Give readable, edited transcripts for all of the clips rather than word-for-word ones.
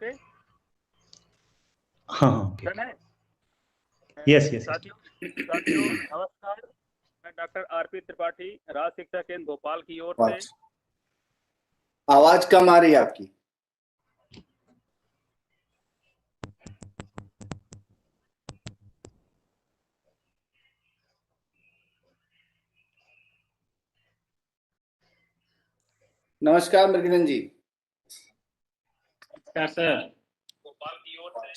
Okay हाँ okay. Done है। Yes yes. साथियों नमस्कार, मैं डॉक्टर आरपी त्रिपाठी राज शिक्षा केंद्र भोपाल की ओर से। आवाज कम आ रही है आपकी। नमस्कार मृगनंदन जी। नमस्कार सर। भोपाल की ओर से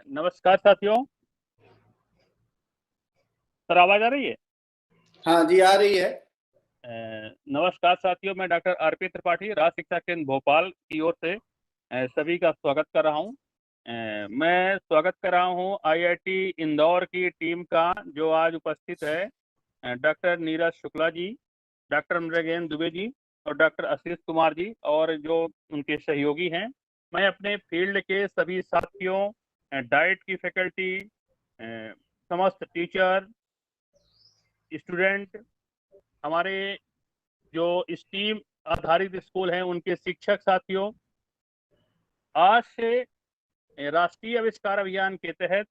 नमस्कार साथियों, सर आवाज आ रही है? हाँ जी आ रही है। नमस्कार साथियों, मैं डॉक्टर आरपी त्रिपाठी राज शिक्षा केंद्र भोपाल की ओर से सभी का स्वागत कर रहा हूं। मैं स्वागत कर रहा हूं आईआईटी इंदौर की टीम का, जो आज उपस्थित है डॉक्टर नीरज शुक्ला जी, डॉक्टर मृगेन दुबे जी और डॉक्टर आशीष कुमार जी और जो उनके सहयोगी हैं। मैं अपने फील्ड के सभी साथियों, डाइट की फैकल्टी, समस्त टीचर, स्टूडेंट, हमारे जो स्टीम आधारित स्कूल हैं उनके शिक्षक साथियों, आज से राष्ट्रीय आविष्कार अभियान के तहत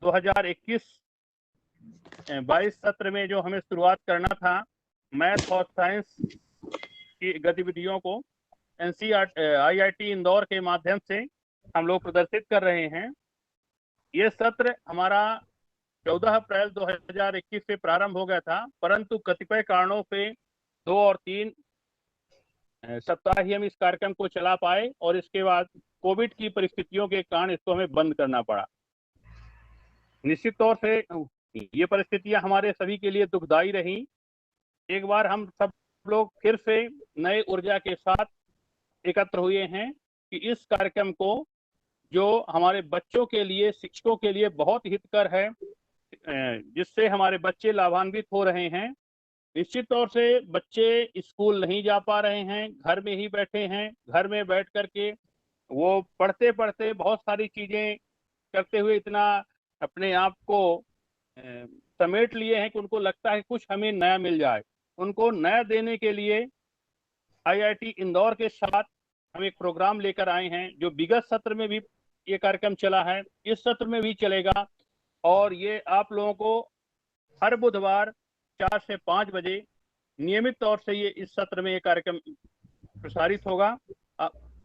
2021-22 सत्र में जो हमें शुरुआत करना था मैथ और साइंस की गतिविधियों को आईआईटी इंदौर के माध्यम से हम लोग प्रदर्शित कर रहे हैं। ये सत्र हमारा 14 अप्रैल 2021 से प्रारंभ हो गया था, परंतु कतिपय कारणों से 2 और 3 सप्ताह ही हम इस कार्यक्रम को चला पाए और इसके बाद कोविड की परिस्थितियों के कारण इसको हमें बंद करना पड़ा। निश्चित तौर से ये परिस्थितियां हमारे सभी के लिए दुखदायी रही। एक बार हम सब लोग फिर से नए ऊर्जा के साथ एकत्र हुए हैं कि इस कार्यक्रम को, जो हमारे बच्चों के लिए, शिक्षकों के लिए बहुत हितकर है, जिससे हमारे बच्चे लाभान्वित हो रहे हैं। निश्चित तौर से बच्चे स्कूल नहीं जा पा रहे हैं, घर में ही बैठे हैं। घर में बैठ करके वो पढ़ते पढ़ते बहुत सारी चीजें करते हुए इतना अपने आप को समेट लिए हैं कि उनको लगता है कुछ हमें नया मिल जाए। उनको नया देने के लिए आईआईटी इंदौर के साथ हम एक प्रोग्राम लेकर आए हैं, जो विगत सत्र में भी ये कार्यक्रम चला है, इस सत्र में भी चलेगा। और ये आप लोगों को हर बुधवार 4 से 5 बजे नियमित तौर से ये इस सत्र में ये कार्यक्रम प्रसारित होगा।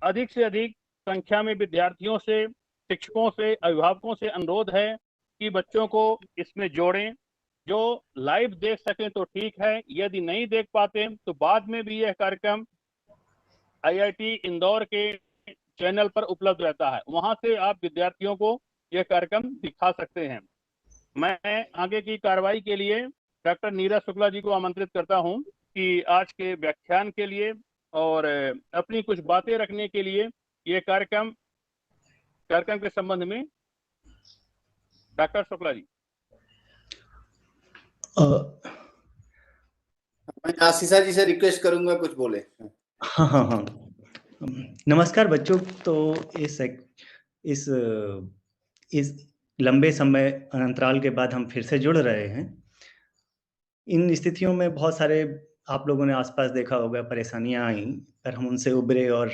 अधिक से अधिक संख्या में विद्यार्थियों से, शिक्षकों से, अभिभावकों से अनुरोध है कि बच्चों को इसमें जोड़ें। जो लाइव देख सकें तो ठीक है, यदि नहीं देख पाते तो बाद में भी यह कार्यक्रम आईआईटी इंदौर के चैनल पर उपलब्ध रहता है, वहां से आप विद्यार्थियों को यह कार्यक्रम दिखा सकते हैं। मैं आगे की कार्रवाई के लिए डॉक्टर नीरज शुक्ला जी को आमंत्रित करता हूं कि आज के व्याख्यान के लिए और अपनी कुछ बातें रखने के लिए ये कार्यक्रम के संबंध में डॉक्टर शुक्ला जी। मैं आशीषा जी से रिक्वेस्ट करूंगा कुछ बोले। हाँ हाँ हाँ। नमस्कार बच्चों। तो इस इस लंबे समय अंतराल के बाद हम फिर से जुड़ रहे हैं। इन स्थितियों में बहुत सारे आप लोगों ने आसपास देखा होगा परेशानियां आई, पर हम उनसे उबरे। और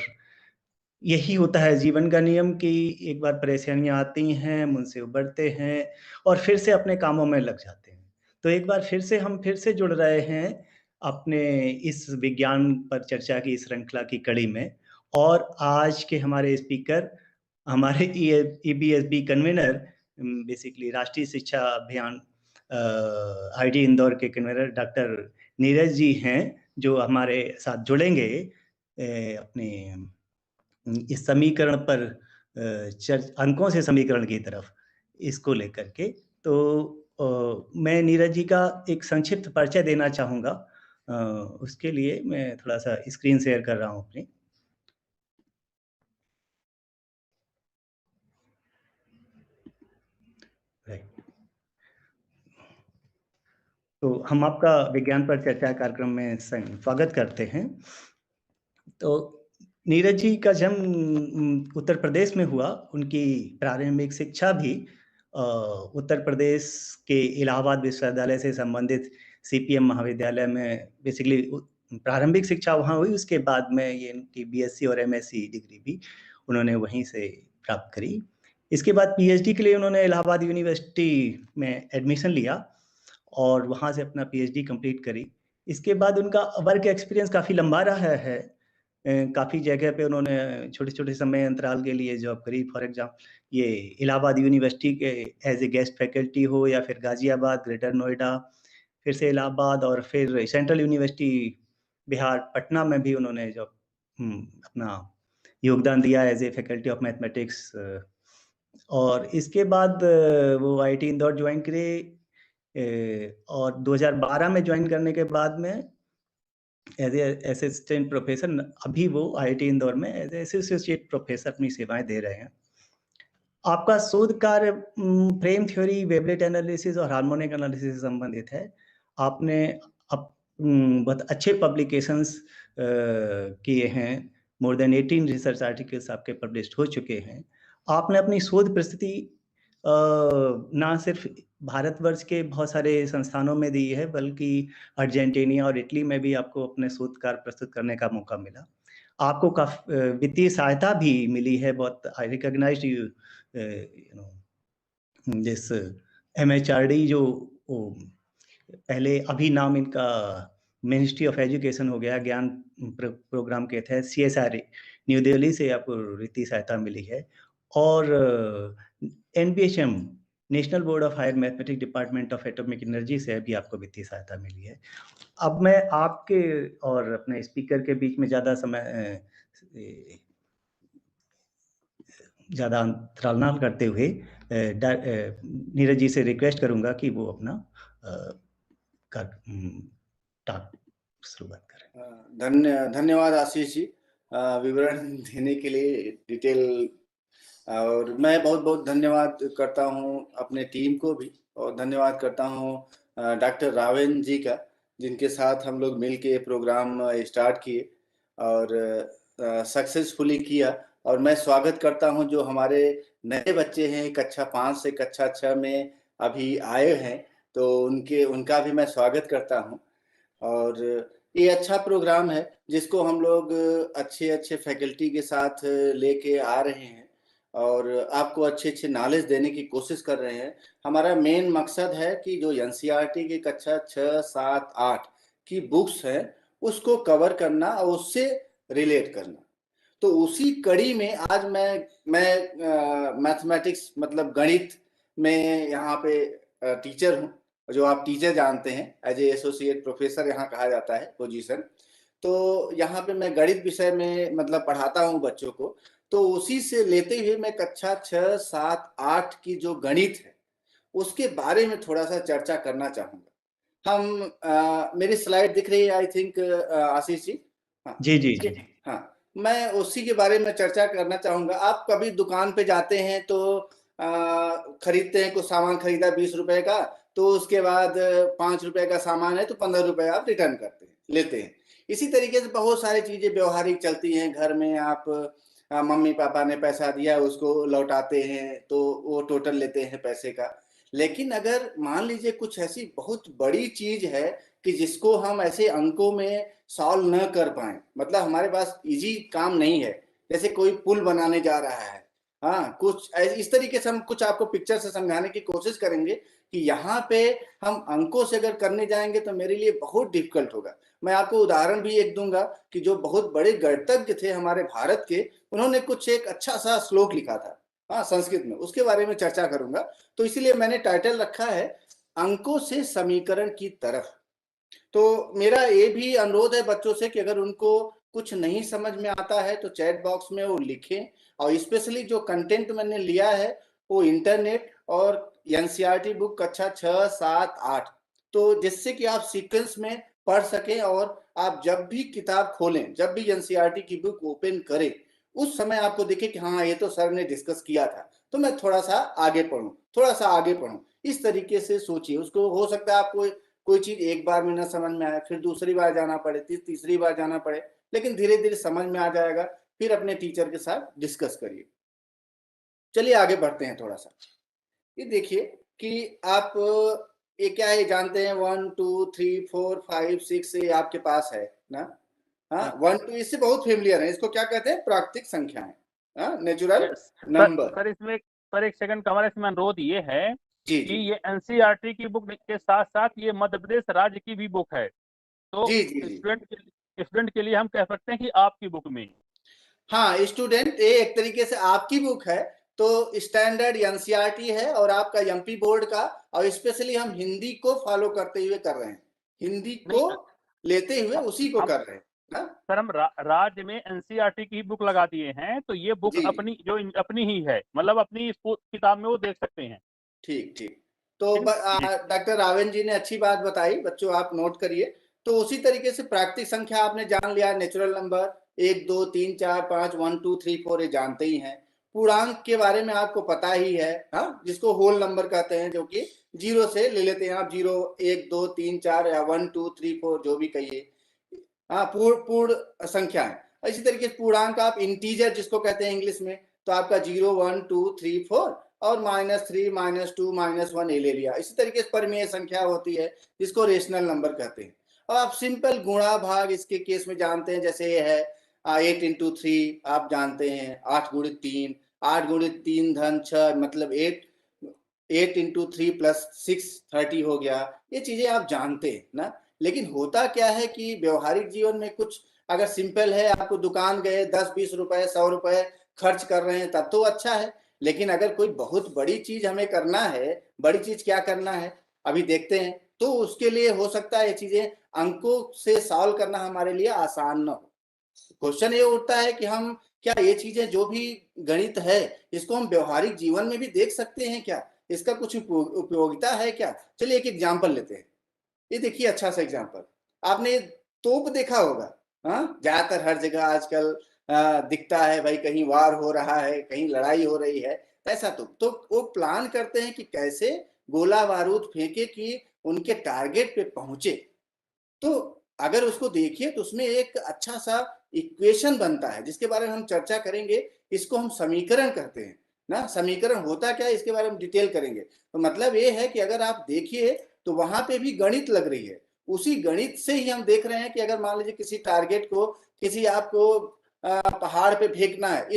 यही होता है जीवन का नियम कि एक बार परेशानियां आती हैं, हम उनसे उबरते हैं और फिर से अपने कामों में लग जाते हैं। तो एक बार हम फिर से जुड़ रहे हैं अपने इस विज्ञान पर चर्चा की श्रृंखला की कड़ी में। और आज के हमारे स्पीकर, हमारे ईबीएसबी कन्वीनर, बेसिकली राष्ट्रीय शिक्षा अभियान आईआईटी इंदौर के कन्वीनर डॉक्टर नीरज जी हैं, जो हमारे साथ जुड़ेंगे अपने इस समीकरण पर अंकों से समीकरण की तरफ इसको लेकर के। तो मैं नीरज जी का एक संक्षिप्त परिचय देना चाहूँगा। उसके लिए मैं थोड़ा सा स्क्रीन शेयर कर रहा हूँ अपनी। तो हम आपका विज्ञान पर चर्चा कार्यक्रम में स्वागत करते हैं। तो नीरज जी का जन्म उत्तर प्रदेश में हुआ। उनकी प्रारंभिक शिक्षा भी उत्तर प्रदेश के इलाहाबाद विश्वविद्यालय से संबंधित सीपीएम महाविद्यालय में बेसिकली प्रारंभिक शिक्षा वहाँ हुई। उसके बाद में ये इनकी बीएससी और एमएससी डिग्री भी उन्होंने वहीं से प्राप्त करी। इसके बाद पीएचडी के लिए उन्होंने इलाहाबाद यूनिवर्सिटी में एडमिशन लिया और वहाँ से अपना पीएचडी कंप्लीट करी। इसके बाद उनका वर्क एक्सपीरियंस काफ़ी लंबा रहा है। काफ़ी जगह पे उन्होंने छोटे-छोटे समय अंतराल के लिए जॉब करी। फॉर एग्जाम्पल ये इलाहाबाद यूनिवर्सिटी के एज ए गेस्ट फैकल्टी हो, या फिर गाज़ियाबाद, ग्रेटर नोएडा, फिर से इलाहाबाद, और फिर सेंट्रल यूनिवर्सिटी बिहार पटना में भी उन्होंने जॉब अपना योगदान दिया as a faculty of mathematics. और इसके बाद वो आईआईटी इंदौर ज्वाइन करे, और 2012 में ज्वाइन करने के बाद में एज ए असिस्टेंट प्रोफेसर, अभी वो आईआईटी इंदौर में एज ए एसोसिएट प्रोफेसर अपनी सेवाएं दे रहे हैं। आपका शोध कार्य फ्रेम थ्योरी, वेवलेट एनालिसिस और हार्मोनिक एनालिसिस से संबंधित है। आपने बहुत अच्छे पब्लिकेशंस किए हैं। मोर देन 18 रिसर्च आर्टिकल्स आपके पब्लिश हो चुके हैं। आपने अपनी शोध प्रस्तुति ना सिर्फ भारतवर्ष के बहुत सारे संस्थानों में दी है, बल्कि अर्जेंटीना और इटली में भी आपको अपने शोध कार्य प्रस्तुत करने का मौका मिला। आपको काफी वित्तीय सहायता भी मिली है। बहुत आई रिकॉग्नाइज्ड यू दिस MHRD, जो पहले अभी नाम इनका मिनिस्ट्री ऑफ एजुकेशन हो गया, ज्ञान प्रोग्राम के तहत CSR न्यू दिल्ली से आपको वित्तीय सहायता मिली है। और NBHM national board of higher mathematics department of atomic energy से भी आपको वित्तीय सहायता मिली है। अब मैं आपके और अपने स्पीकर के बीच में ज़्यादा समय ज़्यादा अंतराल न करते हुए नीरज जी से रिक्वेस्ट करूंगा कि वो अपना टॉक शुरुआत करें। धन्यवाद आशीष जी, विवरण देने के लिए डिटेल। और मैं बहुत बहुत धन्यवाद करता हूं अपने टीम को भी, और धन्यवाद करता हूं डॉक्टर रावेन जी का, जिनके साथ हम लोग मिलके प्रोग्राम स्टार्ट किए और सक्सेसफुली किया। और मैं स्वागत करता हूं जो हमारे नए बच्चे हैं कक्षा 5 से कक्षा 6 में अभी आए हैं, तो उनका भी मैं स्वागत करता हूं। और ये अच्छा प्रोग्राम है जिसको हम लोग अच्छे फैकल्टी के साथ लेके आ रहे हैं और आपको अच्छे नॉलेज देने की कोशिश कर रहे हैं। हमारा मेन मकसद है कि जो एनसीईआरटी की कक्षा 6, 7, 8 की बुक्स है उसको कवर करना और उससे रिलेट करना। तो उसी कड़ी में आज मैं मैथमेटिक्स मतलब गणित में यहाँ पे टीचर हूँ, जो आप टीचर जानते हैं, एज ए एसोसिएट प्रोफेसर यहाँ कहा जाता है पोजीशन। तो यहाँ पे मैं गणित विषय में मतलब पढ़ाता हूँ बच्चों को। तो उसी से लेते हुए मैं कक्षा 6, 7, 8 की जो गणित है उसके बारे में थोड़ा सा चर्चा करना चाहूंगा। हम मेरी स्लाइड दिख रही है आई थिंक आशीष जी? हाँ जी। हाँ, मैं उसी के बारे में चर्चा करना चाहूंगा। आप कभी दुकान पे जाते हैं तो खरीदते हैं, कुछ सामान खरीदा 20 रुपए का, तो उसके बाद 5 रुपए का सामान है तो 15 रुपए आप रिटर्न करते हैं, लेते हैं। इसी तरीके से बहुत सारी चीजें व्यवहारिक चलती हैं घर में। आप मम्मी पापा ने पैसा दिया उसको लौटाते हैं तो वो टोटल लेते हैं पैसे का। लेकिन अगर मान लीजिए कुछ ऐसी बहुत बड़ी चीज है कि जिसको हम ऐसे अंकों में सॉल्व न कर पाए, मतलब हमारे पास इजी काम नहीं है, जैसे कोई पुल बनाने जा रहा है, हाँ, कुछ इस तरीके से हम कुछ आपको पिक्चर से समझाने की कोशिश करेंगे कि यहाँ पे हम अंकों से अगर करने जाएंगे तो मेरे लिए बहुत डिफिकल्ट होगा। मैं आपको उदाहरण भी एक दूंगा कि जो बहुत बड़े गणितज्ञ थे हमारे भारत के, उन्होंने कुछ एक अच्छा सा श्लोक लिखा था, हाँ, संस्कृत में, उसके बारे में चर्चा करूंगा। तो इसीलिए मैंने टाइटल रखा है अंकों से समीकरण की तरफ। तो मेरा ये भी अनुरोध है बच्चों से कि अगर उनको कुछ नहीं समझ में आता है तो चैट बॉक्स में वो लिखें। और स्पेशली जो कंटेंट मैंने लिया है वो इंटरनेट और एनसीईआरटी बुक कक्षा 6, 7, 8, तो जिससे कि आप सीक्वेंस में पढ़ सकें और आप जब भी किताब खोलें, जब भी एनसीईआरटी की बुक ओपन करें, उस समय आपको दिखे कि हाँ ये तो सर ने डिस्कस किया था, तो मैं थोड़ा सा आगे पढूं, थोड़ा सा आगे पढूं। इस तरीके से सोचिए। उसको हो सकता है आपको कोई चीज एक बार में ना समझ में आए, फिर दूसरी बार जाना पड़े, तीसरी बार जाना पड़े, लेकिन धीरे धीरे समझ में आ जाएगा। फिर अपने टीचर के साथ डिस्कस करिए। चलिए आगे बढ़ते हैं थोड़ा सा। ये देखिए कि आप ये क्या है जानते हैं, 1 2 3 4 5 6 ये आपके पास है ना। हाँ, 1 2 इससे बहुत फेमिलियर है। इसको क्या कहते हैं, प्राकृतिक संख्याएं, नेचुरल नंबर। सर इसमें सर एक सेकंड का हमारा इसमें अनुरोध ये है जी कि जी ये एनसीईआरटी की बुक के साथ साथ ये मध्य प्रदेश राज्य की भी बुक है, तो जी जी जी। स्टूडेंट के लिए हम कह सकते हैं कि आपकी बुक में। हाँ, स्टूडेंट, ये एक तरीके से आपकी बुक है, तो स्टैंडर्ड एनसीईआरटी है और आपका एमपी बोर्ड का, और स्पेशली हम हिंदी को फॉलो करते हुए कर रहे हैं, हिंदी नहीं, को लेते हुए उसी को हम कर रहे हैं ना। सर हम राज्य में एनसीईआरटी की बुक लगा दिए हैं, तो ये बुक जी अपनी जो अपनी ही है, मतलब अपनी किताब में वो देख सकते हैं। ठीक ठीक। तो ठीक है जी। डॉक्टर रावण जी ने अच्छी बात बताई, बच्चों आप नोट करिए। तो उसी तरीके से प्राकृतिक संख्या आपने जान लिया, नेचुरल नंबर 1 2 3 4 5 1 2 3 4 ये जानते ही हैं। पूर्णांक के बारे में आपको पता ही है, हाँ, जिसको होल नंबर कहते हैं, जो कि 0 से ले लेते हैं आप, 0 1 2 3 4 या 1 2 3 4 जो भी कहिए। हाँ, पूर्ण संख्याएं। इसी तरीके से पूर्णांक आप इंटीजर जिसको कहते हैं इंग्लिश में, तो आपका 0 1 2 3 4 और -3 -2 -1 ये ले लिया। इसी तरीके से परिमेय संख्या होती है जिसको रेशनल नंबर कहते हैं। और आप सिंपल गुणा भाग इसके केस में जानते हैं, जैसे ये है 8 × 3 आप जानते हैं, 8 × 3, 8 × 3 धन 6 मतलब 8 × 3 + 6 30 हो गया। ये चीजें आप जानते हैं ना। लेकिन होता क्या है कि व्यवहारिक जीवन में कुछ अगर सिंपल है, आपको दुकान गए 10-20 रुपए 100 रुपए खर्च कर रहे हैं तब तो अच्छा है। लेकिन अगर कोई बहुत बड़ी चीज हमें करना है, बड़ी चीज क्या करना है अभी देखते हैं, तो उसके लिए हो सकता है ये चीजें अंकों से सॉल्व करना हमारे लिए आसान न हो। क्वेश्चन ये उठता है कि हम क्या ये चीजें जो भी गणित है इसको हम व्यवहारिक जीवन में भी देख सकते हैं क्या, इसका कुछ उपयोगिता है क्या। चलिए एक एग्जाम्पल लेते हैं। ये देखिए अच्छा सा एग्जाम्पल, आपने तोप देखा होगा, हाँ, ज्यादातर हर जगह आजकल दिखता है भाई, कहीं वार हो रहा है, कहीं लड़ाई हो रही है, ऐसा तो वो प्लान करते हैं कि कैसे गोला बारूद फेंके कि उनके टारगेट पे पहुंचे। तो अगर उसको देखिए तो उसमें एक अच्छा सा इक्वेशन बनता है जिसके बारे में हम चर्चा करेंगे। इसको हम समीकरण कहते हैं ना। समीकरण होता क्या है इसके बारे में डिटेल करेंगे। तो मतलब ये है कि अगर आप देखिए तो वहां पे भी गणित लग रही है। उसी गणित से ही हम देख रहे हैं कि अगर मान लीजिए किसी टारगेट को, किसी आपको पहाड़ पे फेंकना है,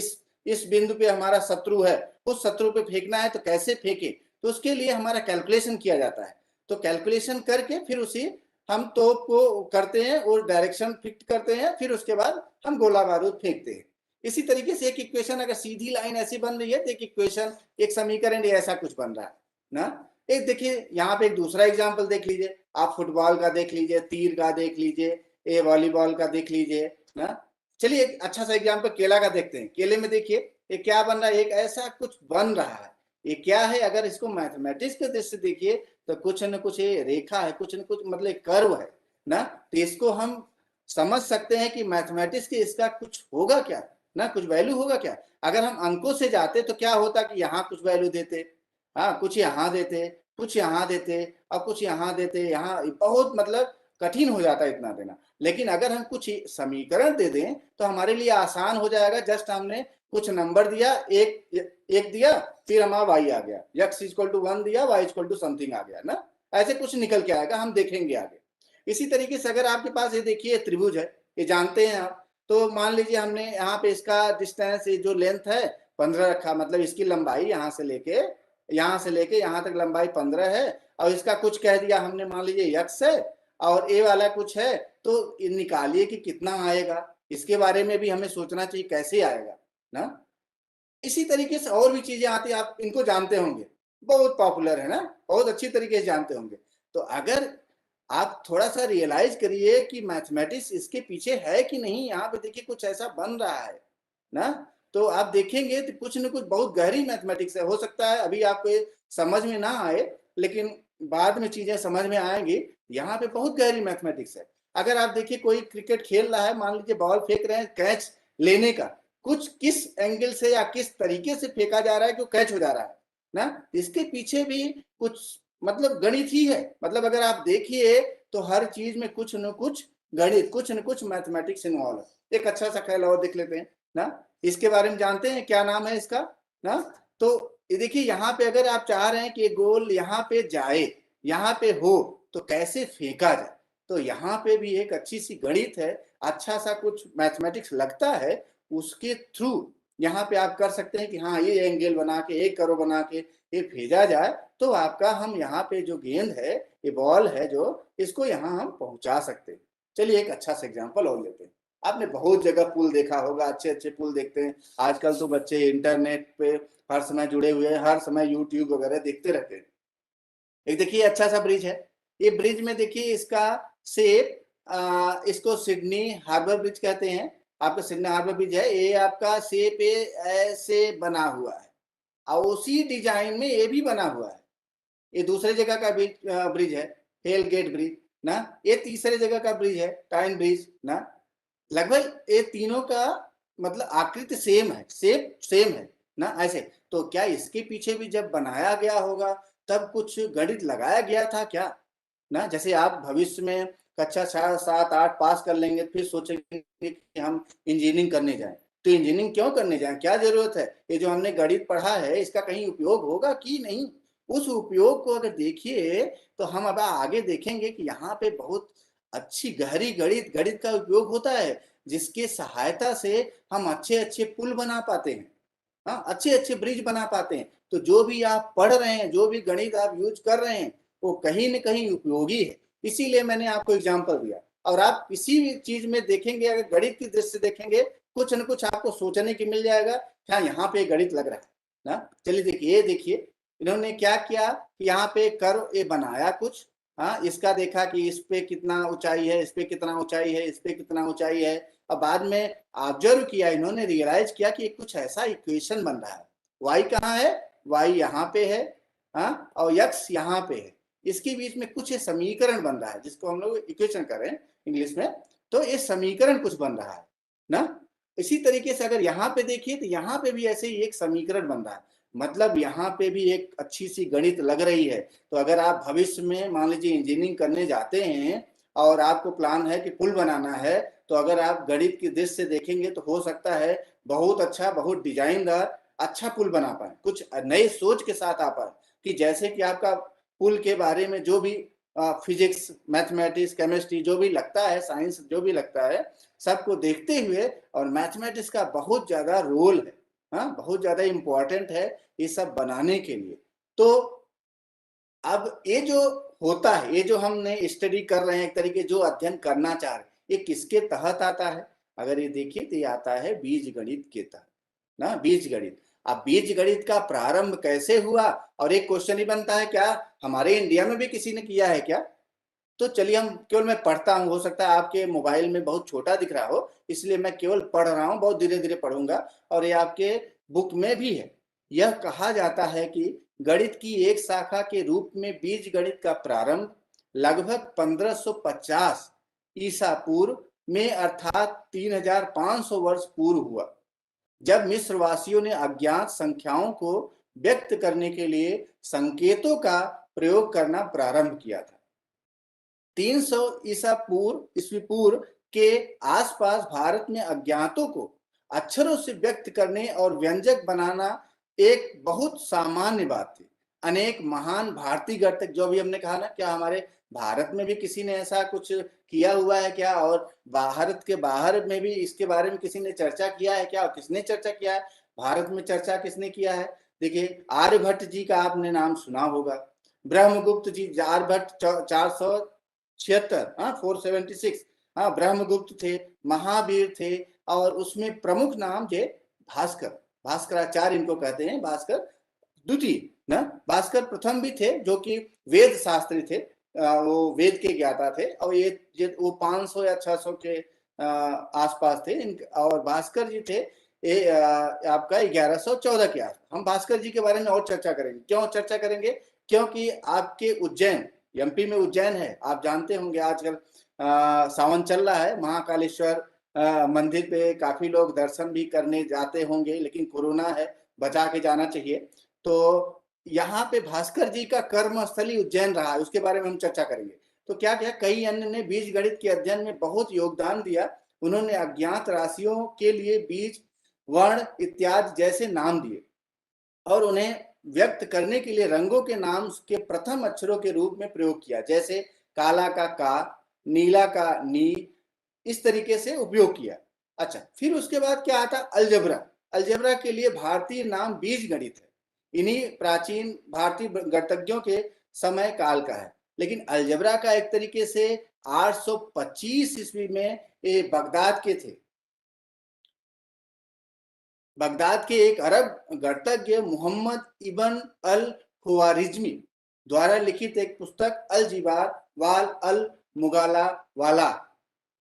इस बिंदु पे हमारा शत्रु है, उस शत्रु पे फेंकना है तो कैसे फेंके, तो उसके लिए हमारा कैलकुलेशन किया जाता है। तो कैलकुलेशन करके फिर उसी हम तोप को करते हैं और डायरेक्शन फिक्स करते हैं, फिर उसके बाद हम गोला बारूद फेंकते हैं। इसी तरीके से एक इक्वेशन अगर सीधी लाइन ऐसी बन रही है तो एक इक्वेशन, एक समीकरण ऐसा कुछ बन रहा है ना। एक देखिए यहाँ पे एक दूसरा एग्जांपल देख लीजिए, आप फुटबॉल का देख लीजिए, तीर का देख लीजिए, ये वॉलीबॉल का देख लीजिए ना। चलिए एक अच्छा सा एग्जांपल केला का देखते हैं। केले में देखिए ये क्या बन रहा है, एक ऐसा कुछ बन रहा है। ये क्या है, अगर इसको मैथमेटिक्स के दृष्टि से देखिए तो कुछ न कुछ ये रेखा है, कुछ न कुछ मतलब कर्व है ना। तो इसको हम समझ सकते हैं कि मैथमेटिक्स के इसका कुछ होगा क्या ना, कुछ वैल्यू होगा क्या। अगर हम अंकों से जाते तो क्या होता कि यहाँ कुछ वैल्यू देते, हाँ, कुछ यहाँ देते, कुछ यहाँ देते और कुछ यहाँ देते, यहाँ बहुत मतलब कठिन हो जाता है इतना देना। लेकिन अगर हम कुछ समीकरण दे दें तो हमारे लिए आसान हो जाएगा। जस्ट हमने कुछ नंबर दिया, एक दिया, फिर हमारा वाई आ गया, x = 1 दिया, y = समथिंग आ गया ना। ऐसे कुछ निकल के आएगा, हम देखेंगे आगे। इसी तरीके से अगर आपके पास ये देखिए त्रिभुज है, ये जानते हैं आप, तो मान लीजिए हमने यहाँ पे इसका डिस्टेंस, जो लेंथ है 15 रखा, मतलब इसकी लंबाई यहाँ से लेके यहाँ तक लंबाई 15 है, और इसका कुछ कह दिया हमने, मान लीजिए x है और ए वाला कुछ है, तो निकालिए कि कितना आएगा। इसके बारे में भी हमें सोचना चाहिए कैसे आएगा ना। इसी तरीके से और भी चीजें आती है, आप इनको जानते होंगे, बहुत पॉपुलर है ना, बहुत अच्छी तरीके से जानते होंगे। तो अगर आप थोड़ा सा रियलाइज करिए कि मैथमेटिक्स इसके पीछे है कि नहीं, यहाँ पे देखिए कुछ ऐसा बन रहा है ना, तो आप देखेंगे तो कुछ न कुछ बहुत गहरी मैथमेटिक्स है। हो सकता है अभी आपको समझ में ना आए, लेकिन बाद में चीजें समझ में आएंगी। यहाँ पे बहुत गहरी मैथमेटिक्स है। अगर आप देखिए कोई क्रिकेट खेल रहा है, मान लीजिए बॉल फेंक रहे हैं, कैच लेने का कुछ किस एंगल से या किस तरीके से फेंका जा रहा है कि वो कैच हो जा रहा है ना, इसके पीछे भी कुछ मतलब गणित ही है। मतलब अगर आप देखिए तो हर चीज में कुछ न कुछ गणित, कुछ न कुछ मैथमेटिक्स इन्वॉल्व है। एक अच्छा सा खेल और देख लेते हैं ना, इसके बारे में जानते हैं क्या नाम है इसका ना। तो ये देखिए यहाँ पे अगर आप चाह रहे हैं कि गोल यहाँ पे जाए, यहाँ पे हो, तो कैसे फेंका जाए, तो यहाँ पे भी एक अच्छी सी गणित है, अच्छा सा कुछ मैथमेटिक्स लगता है, उसके थ्रू यहाँ पे आप कर सकते हैं कि हाँ ये एंगल बना के, एक करो बना के ये भेजा जाए, तो आपका हम यहाँ पे जो गेंद है, ये बॉल है जो, इसको यहाँ हम पहुंचा सकते हैं। चलिए एक अच्छा सा एग्जांपल और लेते हैं। आपने बहुत जगह पुल देखा होगा, अच्छे अच्छे पुल देखते हैं आजकल तो बच्चे, इंटरनेट पे हर समय जुड़े हुए हैं, हर समय यूट्यूब वगैरह देखते रहते हैं। एक देखिए अच्छा सा ब्रिज है, ये ब्रिज में देखिए इसका शेप, इसको सिडनी हार्बर ब्रिज कहते हैं। आपका सिडनी हार्बर ब्रिज है, ये आपका शेप ऐसे बना हुआ है, और उसी डिजाइन में ये भी बना हुआ है। ये दूसरे जगह का ब्रिज है, हेल गेट ब्रिज ना। ये तीसरे जगह का ब्रिज है, टाइन ब्रिज ना। लगभग ये तीनों का मतलब आकृति सेम है, शेप सेम है ना ऐसे। तो क्या इसके पीछे भी जब बनाया गया होगा तब कुछ गणित लगाया गया था क्या ना। जैसे आप भविष्य में कक्षा 6, 7, 8 पास कर लेंगे, फिर सोचेंगे कि हम इंजीनियरिंग करने जाएं, तो इंजीनियरिंग क्यों करने जाएं, क्या जरूरत है, ये जो हमने गणित पढ़ा है इसका कहीं उपयोग होगा कि नहीं। उस उपयोग को अगर देखिए तो हम अब आगे देखेंगे कि यहाँ पे बहुत अच्छी गहरी गणित का उपयोग होता है, जिसके सहायता से हम अच्छे अच्छे पुल बना पाते हैं, हाँ अच्छे अच्छे ब्रिज बना पाते हैं। तो जो भी आप पढ़ रहे हैं, जो भी गणित आप यूज कर रहे हैं, वो कहीं न कहीं उपयोगी है। इसीलिए मैंने आपको एग्जाम्पल दिया। और आप किसी भी चीज में देखेंगे, अगर गणित की दृष्टि से देखेंगे, कुछ न कुछ आपको सोचने की मिल जाएगा, क्या यहाँ पे गणित लग रहा है ना। चलिए देखिए इन्होंने क्या किया कि यहाँ पे कर्व ये बनाया कुछ, हाँ इसका देखा कि इस पे कितना ऊंचाई है, इस पे कितना ऊंचाई है, इस पे कितना ऊंचाई है। और बाद में ऑब्जर्व किया इन्होंने, रियलाइज किया कि कुछ ऐसा इक्वेशन बन रहा है। वाई कहाँ है, वाई यहाँ पे है, हाँ और यक्स यहाँ पे है, इसके बीच में कुछ समीकरण बन रहा है, जिसको हम लोग इक्वेशन करें इंग्लिश में, तो ये समीकरण कुछ बन रहा है ना। इसी तरीके से अगर यहाँ पे देखिए तो यहाँ पे भी ऐसे ही एक समीकरण बन रहा है, मतलब यहाँ पे भी एक अच्छी सी गणित लग रही है। तो अगर आप भविष्य में मान लीजिए इंजीनियरिंग करने जाते हैं और आपको प्लान है कि पुल बनाना है, तो अगर आप गणित की दृष्टि से देखेंगे तो हो सकता है बहुत अच्छा, बहुत डिजाइनदार अच्छा पुल बना पाए, कुछ नए सोच के साथ आ पाए, कि जैसे कि आपका पुल के बारे में जो भी फिजिक्स, मैथमेटिक्स, केमिस्ट्री जो भी लगता है, साइंस जो भी लगता है, सबको देखते हुए, और मैथमेटिक्स का बहुत ज्यादा रोल है, हाँ बहुत ज्यादा इंपॉर्टेंट है ये सब बनाने के लिए। तो अब ये जो होता है, ये जो हमने स्टडी कर रहे हैं, एक तरीके जो अध्ययन करना चाह रहे हैं, ये किसके तहत आता है। अगर ये देखिए तो ये आता है बीज गणित के तहत ना, बीज गणित। अब बीज गणित का प्रारंभ कैसे हुआ, और एक क्वेश्चन ही बनता है, क्या हमारे इंडिया में भी किसी ने किया है क्या। तो चलिए हम केवल, मैं पढ़ता हूँ, हो सकता है आपके मोबाइल में बहुत छोटा दिख रहा हो, इसलिए मैं केवल पढ़ रहा हूँ, बहुत धीरे धीरे पढ़ूंगा, और ये आपके बुक में भी है। यह कहा जाता है कि गणित की एक शाखा के रूप में बीज गणित का प्रारंभ लगभग 1550 ईसा पूर्व में, अर्थात 3500 वर्ष पूर्व हुआ, जब मिस्रवासियों ने अज्ञात संख्याओं को व्यक्त करने के लिए संकेतों का प्रयोग करना प्रारंभ किया था। 300 ईस्वी पूर्व के आसपास भारत में अज्ञातों को अक्षरों से व्यक्त करने और व्यंजक बनाना एक बहुत सामान्य बात थी। अनेक महान भारतीय गणितज्ञ, जो भी हमने कहा ना, क्या हमारे भारत में भी किसी ने ऐसा कुछ किया हुआ है क्या, और भारत के बाहर में भी इसके बारे में किसी ने चर्चा किया है क्या, और किसने चर्चा किया है, भारत में चर्चा किसने किया है। देखिए आर्यभट्ट जी का आपने नाम सुना होगा, ब्रह्मगुप्त जी, आर्यभट्ट 476, हाँ 476, हाँ ब्रह्मगुप्त थे, महावीर थे, और उसमें प्रमुख नाम थे भास्कर, भास्कराचार्य इनको कहते हैं, भास्कर द्वितीय ना, भास्कर प्रथम भी थे, जो कि वेद शास्त्री थे, वो वेद के ज्ञाता थे, और ये वो 500 या 600 के आसपास थे। और भास्कर जी थे आपका 1114 के आसपास। हम भास्कर जी के बारे में और चर्चा करेंगे। क्यों चर्चा करेंगे, क्योंकि आपके उज्जैन, एमपी में उज्जैन है, आप जानते होंगे आजकल सावन चल रहा है, महाकालेश्वर मंदिर पे काफी लोग दर्शन भी करने जाते होंगे, लेकिन कोरोना है, बचा के जाना चाहिए। तो यहाँ पे भास्कर जी का कर्म स्थली उज्जैन रहा है, उसके बारे में हम चर्चा करेंगे। तो क्या क्या कई अन्य ने बीज गणित के अध्ययन में बहुत योगदान दिया। उन्होंने अज्ञात राशियों के लिए बीज, वर्ण इत्यादि जैसे नाम दिए और उन्हें व्यक्त करने के लिए रंगों के नाम के प्रथम अक्षरों के रूप में प्रयोग किया, जैसे काला का का, नीला का नी, इस तरीके से उपयोग किया। अच्छा, फिर उसके बाद क्या आता, अलजेब्रा। अलजेब्रा के लिए भारतीय नाम बीज गणित है। इन्हीं प्राचीन भारतीय गणितज्ञों के समय काल का है। लेकिन अलजेब्रा का एक तरीके से 825 ईस्वी में ये बगदाद के थे। बगदाद के एक अरब गणितज्ञ मोहम्मद इब्न अल खुवारिज्मी द्वारा लिखित एक पुस्तक अल जिबार वाल अल मुगाला वाला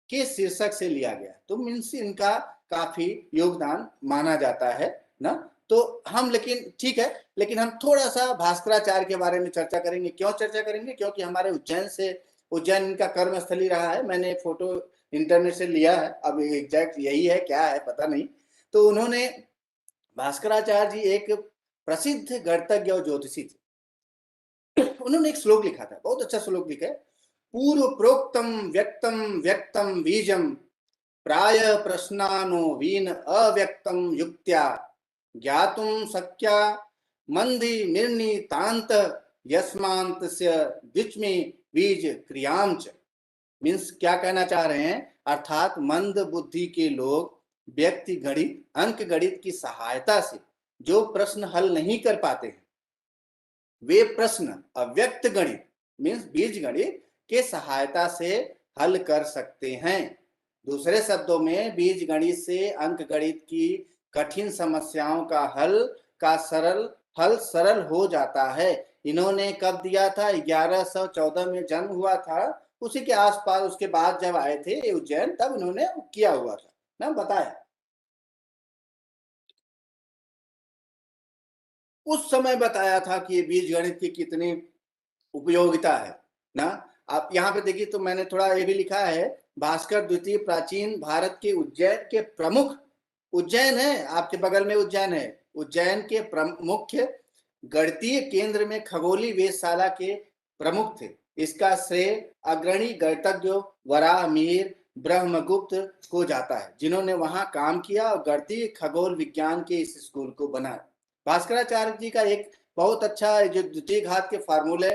के शीर्षक से लिया गया। तो मीन्स इनका काफी योगदान माना जाता है ना। तो हम लेकिन ठीक है, लेकिन हम थोड़ा सा भास्कराचार्य के बारे में चर्चा करेंगे। क्यों चर्चा करेंगे? क्योंकि हमारे उज्जैन इनका कर्म स्थली रहा है। मैंने फोटो इंटरनेट से लिया है, अब एग्जैक्ट यही है क्या है पता नहीं। तो उन्होंने, भास्कराचार्य जी एक प्रसिद्ध गणितज्ञ और ज्योतिषी थे। उन्होंने एक श्लोक लिखा था, बहुत अच्छा श्लोक लिखा है। पूर्व प्रोक्तम व्यक्तम व्यक्तम बीजम प्राय प्रश्नानो वीन अव्यक्तम युक्त्या ज्ञातुम शक्या मंदी निर्णि तांत यस्मांतस्य द्विचमी बीज क्रियांच। मीन्स क्या कहना चाह रहे हैं, अर्थात मंद बुद्धि के लोग व्यक्ति गणित, अंक गणित की सहायता से जो प्रश्न हल नहीं कर पाते हैं, वे प्रश्न अव्यक्त गणित मीन्स बीज गणित के सहायता से हल कर सकते हैं। दूसरे शब्दों में बीज गणित से अंक गणित की कठिन समस्याओं का हल सरल हो जाता है। इन्होंने कब दिया था? 1114 में जन्म हुआ था, उसी के आसपास, उसके बाद जब आए थे उज्जैन तब इन्होंने किया हुआ था ना, बताया। उस समय बताया था कि ये बीज गणित की कितनी उपयोगिता है ना। आप यहाँ पे देखिए, तो मैंने थोड़ा ये भी लिखा है, भास्कर द्वितीय प्राचीन भारत के उज्जैन के प्रमुख, उज्जैन है आपके बगल में, उज्जैन है, उज्जैन के मुख्य गणितीय केंद्र में खगोली वेधशाला के प्रमुख थे। इसका श्रेय अग्रणी गणितज्ञ वराह मिहिर ब्रह्मगुप्त को जाता है, जिन्होंने वहां काम किया और गणितीय खगोल विज्ञान के इस स्कूल को बनाया। भास्कराचार्य जी का एक बहुत अच्छा जो द्वितीय घात के फार्मूले,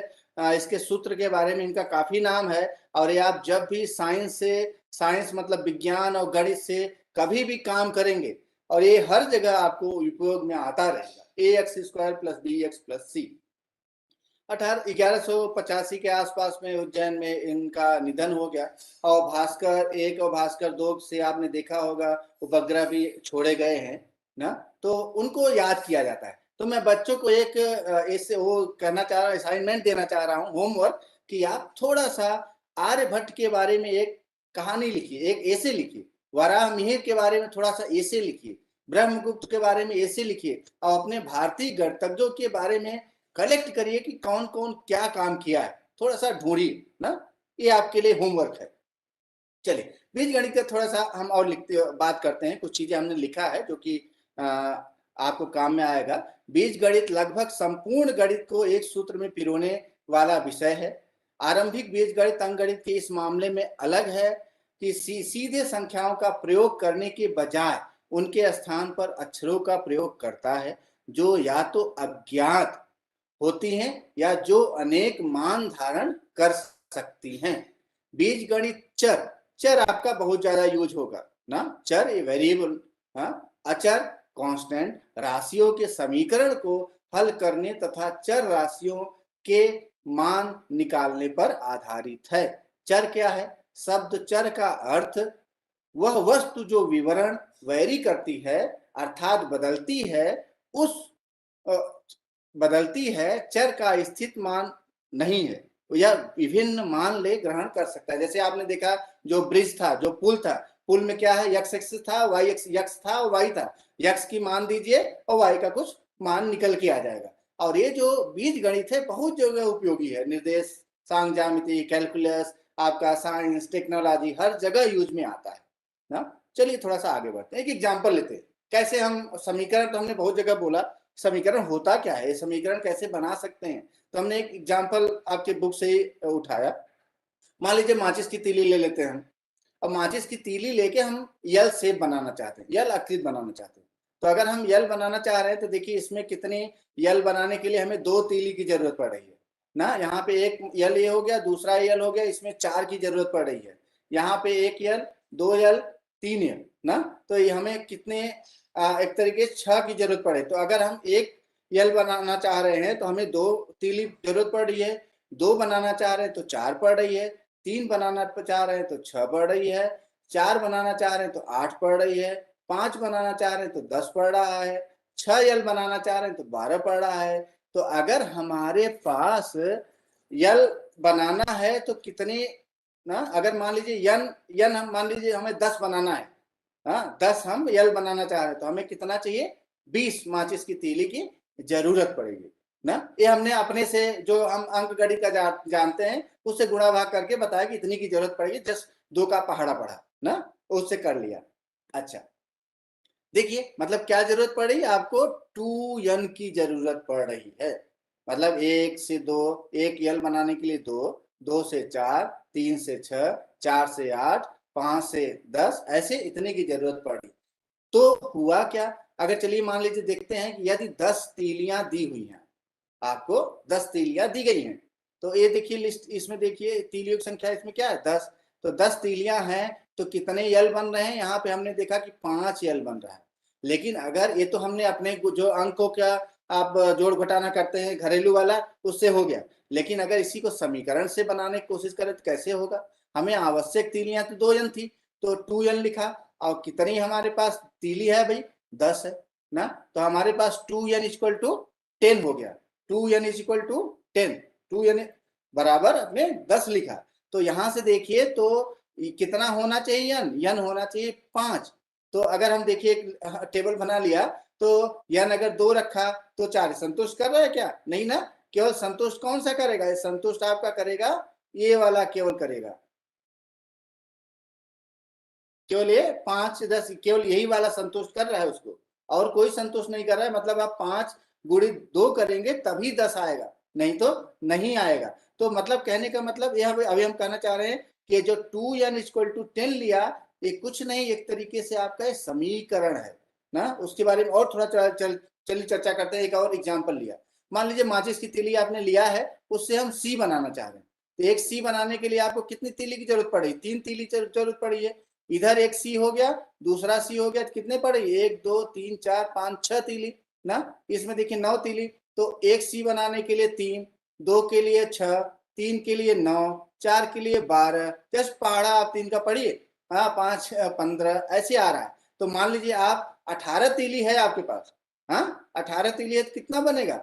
इसके सूत्र के बारे में इनका काफी नाम है। और ये आप जब भी साइंस मतलब विज्ञान और गणित से कभी भी काम करेंगे, और ये हर जगह आपको उपयोग में आता रहेगा। ax² + bx + c। 1185 के आसपास में उज्जैन में इनका निधन हो गया। और भास्कर 1 और भास्कर 2 से आपने देखा होगा उपग्रह भी छोड़े गए हैं ना, तो उनको याद किया जाता है। तो मैं बच्चों को एक ऐसे वो करना चाह रहा हूँ, असाइनमेंट देना चाह रहा हूँ, होमवर्क, कि आप थोड़ा सा आर्यभट्ट के बारे में एक कहानी लिखिए, एक ऐसे लिखिए। वराह मिहिर के बारे में थोड़ा सा ऐसे लिखिए। ब्रह्मगुप्त के बारे में ऐसे लिखिए। और अपने भारतीय गणितज्ञों के बारे में कलेक्ट करिए कि कौन कौन क्या काम किया है, थोड़ा सा ढूंढिए ना। ये आपके लिए होमवर्क है। चलिए, बीज गणित का थोड़ा सा हम और बात करते हैं। कुछ चीजें हमने लिखा है जो कि आपको काम में आएगा। बीज गणित लगभग संपूर्ण गणित को एक सूत्र में पिरोने वाला विषय है। आरंभिक बीज गणित अंक गणित के इस मामले में अलग है कि सीधे संख्याओं का प्रयोग करने के बजाय उनके स्थान पर अक्षरों का प्रयोग करता है, जो या तो अज्ञात होती हैं या जो अनेक मान धारण कर सकती हैं। बीज गणित चर आपका बहुत ज्यादा यूज होगा ना। चर ये वेरिएबल, अचर कांस्टेंट राशियों के समीकरण को हल करने तथा चर राशियों के मान निकालने पर आधारित है। चर क्या है? शब्द चर का अर्थ वह वस्तु जो विवरण वैरी करती है, अर्थात बदलती है, चर का स्थित मान नहीं है, यह विभिन्न मान ले ग्रहण कर सकता है। जैसे आपने देखा जो ब्रिज था, जो पुल था, पुल में क्या है, x एक्सिस था, y एक्स था और y था। x की मान दीजिए और y का कुछ मान निकल के आ जाएगा। और ये जो बीज गणित है बहुत जगह उपयोगी है। निर्देश, सांख्य ज्यामिति, कैलकुलस, आपका साइंस, टेक्नोलॉजी, हर जगह यूज में आता है ना। चलिए थोड़ा सा आगे बढ़ते हैं, एक एग्जाम्पल लेते हैं। कैसे हम समीकरण, तो हमने बहुत जगह बोला, समीकरण होता क्या है, ये समीकरण कैसे बना सकते हैं। तो हमने एक एग्जाम्पल आपके बुक से ही उठाया। मान लीजिए माचिस की तीली ले लेते हैं। अब माचिस की तीली लेके हम यल शेप बनाना चाहते हैं, यल आकृति बनाना चाहते हैं। तो अगर हम यल बनाना चाह रहे हैं तो देखिए इसमें कितनी यल बनाने के लिए हमें 2 तीली की जरूरत पड़ रही है ना। यहाँ पे एक यल ये हो गया, दूसरा यल हो गया, इसमें 4 की जरूरत पड़ रही है। यहाँ पे 1 यल, 2 यल, 3 यल ना। तो ये हमें कितने एक तरीके से 6 की जरूरत पड़े। तो अगर हम 1 यल बनाना चाह रहे हैं तो हमें 2 तीली जरूरत पड़ रही है, 2 बनाना चाह रहे हैं तो 4 पड़ रही है, 3 बनाना चाह रहे हैं तो 6 पड़ रही है, 4 बनाना चाह रहे हैं तो 8 पड़ रही है, 5 बनाना चाह रहे हैं तो 10 पड़ रहा है, 6 यल बनाना चाह रहे हैं तो 12 पड़ रहा है। तो अगर हमारे पास यल बनाना है तो कितने ना, अगर मान लीजिए यन हम मान लीजिए हमें 10 बनाना है, हाँ 10 हम यल बनाना चाह रहे हैं तो हमें कितना चाहिए, 20 माचिस की तीली की जरूरत पड़ेगी ना। ये हमने अपने से जो हम अंक गणित का जानते हैं उससे गुणा भाग करके बताया कि इतनी की जरूरत पड़ेगी, जस्ट 2 का पहाड़ा पढ़ा ना, उससे कर लिया। अच्छा देखिए मतलब क्या जरूरत पड़ रही है आपको, 2n की जरूरत पड़ रही है। मतलब 1 से 2, 1 यल बनाने के लिए 2, 2 से 4, 3 से 6, 4 से 8, 5 से 10, ऐसे इतने की जरूरत पड़ रही। तो हुआ क्या, अगर चलिए मान लीजिए देखते हैं कि यदि 10 तीलियां दी हुई हैं, आपको 10 तीलियां दी गई हैं, तो ये देखिए लिस्ट, इसमें देखिए तीलियों की संख्या इसमें क्या है 10। तो 10 तीलियां हैं तो कितने यल बन रहे हैं, यहाँ पे हमने देखा कि 5 यल बन रहा है। लेकिन अगर ये तो हमने अपने जो अंकों का आप जोड़ घटाना करते हैं घरेलू वाला, उससे हो गया। लेकिन अगर इसी को समीकरण से बनाने की कोशिश करें तो कैसे होगा, हमें आवश्यक तीलियां तो 2n थी तो 2n लिखा, और कितनी हमारे पास तीली है भाई 10 है ना। तो हमारे पास 2n इक्वल टू 10 हो गया, 2n इक्वल टू 10, 2n बराबर अपने 10 लिखा। तो यहां से देखिए तो कितना होना चाहिए, यन होना चाहिए 5। तो अगर हम देखिए एक टेबल बना लिया तो यन अगर 2 रखा तो 4 संतुष्ट कर रहा है क्या, नहीं ना। केवल संतुष्ट कौन सा करेगा, ये संतुष्ट आपका करेगा ये वाला, केवल करेगा केवल ये 5 10, केवल यही वाला संतुष्ट कर रहा है उसको, और कोई संतुष्ट नहीं कर रहा है। मतलब आप 5 गुणित 2 करेंगे तभी 10 आएगा, नहीं तो नहीं आएगा। तो मतलब कहने का मतलब यह अभी हम कहना चाह रहे हैं कि जो 2n इक्वल टू 10 लिया, ये कुछ नहीं, एक तरीके से आपका समीकरण है ना। उसके बारे में और थोड़ा चलिए चर्चा करते हैं। एक और एग्जाम्पल लिया, मान लीजिए माचिस की तीली आपने लिया है, उससे हम सी बनाना चाह रहे हैं। तो एक सी बनाने के लिए आपको कितनी तीली की जरूरत पड़ी, 3 तीली जरूरत पड़ी है। इधर एक सी हो गया, दूसरा सी हो गया, कितने पड़े 1 2 3 4 5 6 तीली ना। इसमें देखिए 9 तीली। तो एक सी बनाने के लिए 3, 2 के लिए 6, 3 के लिए 9, 4 के लिए 12, जस्ट पहाड़ा आप 3 का पढ़िए, हाँ 5 15 ऐसे आ रहा है। तो मान लीजिए आप 18 तीली है आपके पास, हाँ 18 तीली है तो कितना बनेगा,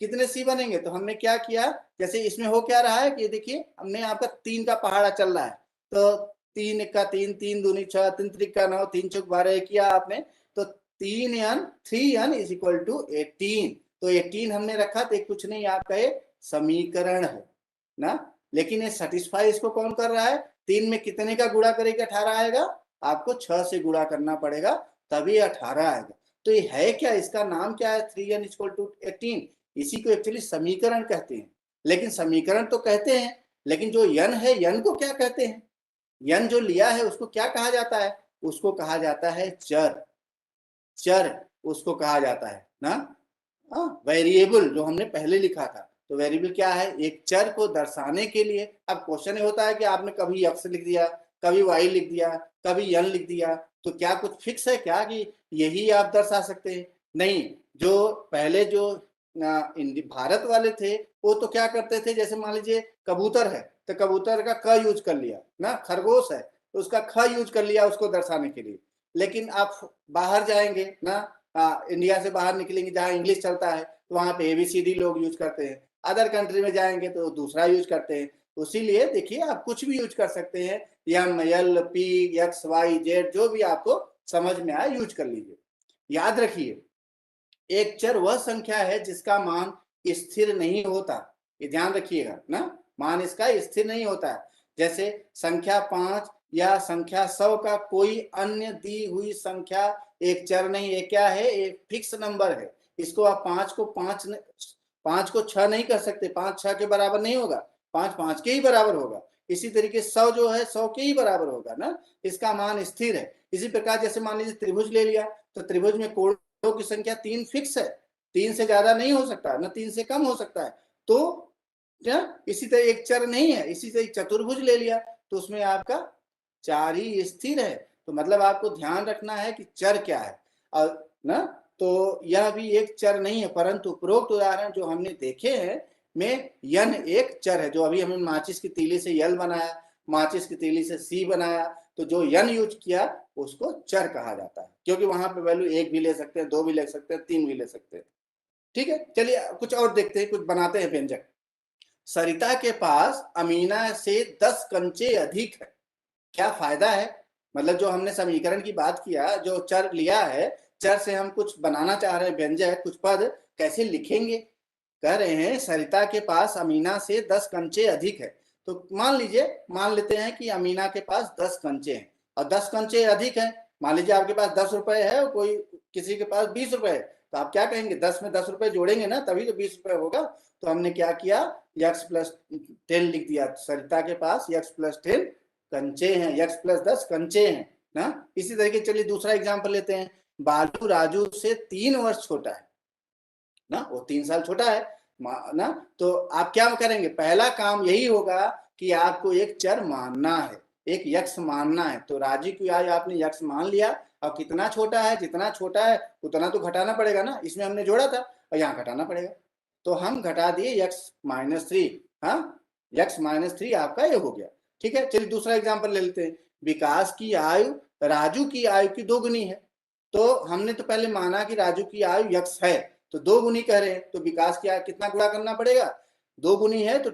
कितने सी बनेंगे। तो हमने क्या किया, जैसे इसमें हो क्या रहा है कि देखिए हमने यहाँ पर 3 का पहाड़ा चल रहा है, तो 3 का 3, 3 दूनी 6, 3 त्रिका 9, 3 चौक 12 किया आपने, तो 3n इज इक्वल टू 18। तो 18 हमने रखा, तो कुछ नहीं आपका ये समीकरण है ना। लेकिन ये सेटिस्फाई इसको कौन कर रहा है, 3 में कितने का गुणा करेगा 18 आएगा, आपको 6 से गुणा करना पड़ेगा तभी 18 आएगा। तो ये है क्या, इसका नाम क्या है, 3n इक्वल टू 18। इसी को एक्चुअली समीकरण कहते हैं। लेकिन समीकरण तो कहते हैं, लेकिन जो यन है, यन को क्या कहते हैं, यन जो लिया है उसको क्या कहा जाता है, उसको कहा जाता है चर, चर उसको कहा जाता है ना। वेरिएबल जो हमने पहले लिखा था, तो वेरिएबल क्या है, एक चर को दर्शाने के लिए। अब क्वेश्चन होता है कि आपने कभी एक्स लिख दिया, कभी वाई लिख दिया, कभी एन लिख दिया, तो क्या कुछ फिक्स है क्या कि यही आप दर्शा सकते हैं, नहीं। जो पहले जो भारत वाले थे वो तो क्या करते थे, जैसे मान लीजिए कबूतर है तो कबूतर का क यूज कर लिया ना, खरगोश है तो उसका ख यूज कर लिया उसको दर्शाने के लिए। लेकिन आप बाहर जाएंगे ना, इंडिया से बाहर निकलेंगे जहाँ इंग्लिश चलता है तो वहाँ पे ABCD लोग यूज करते हैं, अदर कंट्री में जाएंगे तो दूसरा यूज करते हैं। इसीलिए देखिए आप कुछ भी यूज कर सकते हैं, M L P X Y Z जो भी आपको समझ में आए यूज कर लीजिए। याद रखिए एक चर वह संख्या है जिसका मान स्थिर नहीं होता, ये ध्यान रखिएगा ना, मान इसका स्थिर नहीं होता है। जैसे संख्या 5 या संख्या 100 का कोई अन्य दी हुई संख्या एक चर नहीं, ये क्या है, एक फिक्स नंबर है, इसको आप 5 को 6 नहीं कर सकते, 5 6 के बराबर नहीं होगा, 5 5 के ही बराबर होगा। इसी तरीके 100 जो है 100 के ही बराबर होगा ना, इसका मान स्थिर है। इसी प्रकार जैसे मान लीजिए त्रिभुज ले लिया, तो त्रिभुज में कोणों की संख्या 3 फिक्स है, 3 से ज्यादा नहीं हो सकता, ना 3 से कम हो सकता है। तो क्या इसी तरह एक चर नहीं है, इसी तरह चतुर्भुज ले लिया तो उसमें आपका 4 ही स्थिर है। तो मतलब आपको ध्यान रखना है कि चर क्या है और ना, तो यह भी एक चर नहीं है, परंतु उपरोक्त उदाहरण जो हमने देखे हैं में यन एक चर है। जो अभी हमने माचिस की तीली से यल बनाया, माचिस की तीली से सी बनाया, तो जो यन यूज किया उसको चर कहा जाता है, क्योंकि वहां पे वैल्यू 1 भी ले सकते हैं, 2 भी ले सकते हैं, 3 भी ले सकते हैं। ठीक है, चलिए कुछ और देखते हैं, कुछ बनाते हैं व्यंजक। सरिता के पास अमीना से 10 कंचे अधिक है, क्या फायदा है? मतलब जो हमने समीकरण की बात किया, जो चर लिया है, चर से हम कुछ बनाना चाह रहे हैं व्यंजक, कुछ पद कैसे लिखेंगे? कह रहे हैं सरिता के पास अमीना से 10 कंचे अधिक है। तो मान लेते हैं कि अमीना के पास 10 कंचे हैं और 10 कंचे अधिक हैं। मान लीजिए आपके पास 10 रुपए है और कोई किसी के पास 20 रुपए है, तो आप क्या कहेंगे? 10 में 10 रुपए जोड़ेंगे ना, तभी तो 20 रुपए होगा। तो हमने क्या किया, x+10 लिख दिया। सरिता के पास x+10 कंचे हैं, x+10 कंचे हैं ना। इसी तरीके चलिए दूसरा एग्जांपल लेते हैं। बालू राजू से 3 वर्ष छोटा है ना, वो 3 साल छोटा है ना। तो आप क्या करेंगे? पहला काम यही होगा कि आपको एक चर मानना है, एक यक्ष मानना है। तो राजू की आयु आपने यक्ष मान लिया, और कितना छोटा है, जितना छोटा है उतना तो घटाना पड़ेगा ना, इसमें हमने जोड़ा था और यहाँ घटाना पड़ेगा। तो हम घटा दिए x-3, हाँ x-3 आपका ये हो गया। ठीक है, चलिए दूसरा एग्जाम्पल ले लेते हैं। विकास की आयु राजू की आयु की 2 गुनी है। तो हमने तो पहले माना कि राजू की आयु यक्ष है, तो 2 गुनी कह रहे हैं, तो विकास की आयु कितना गुणा करना पड़ेगा? 2 गुनी है तो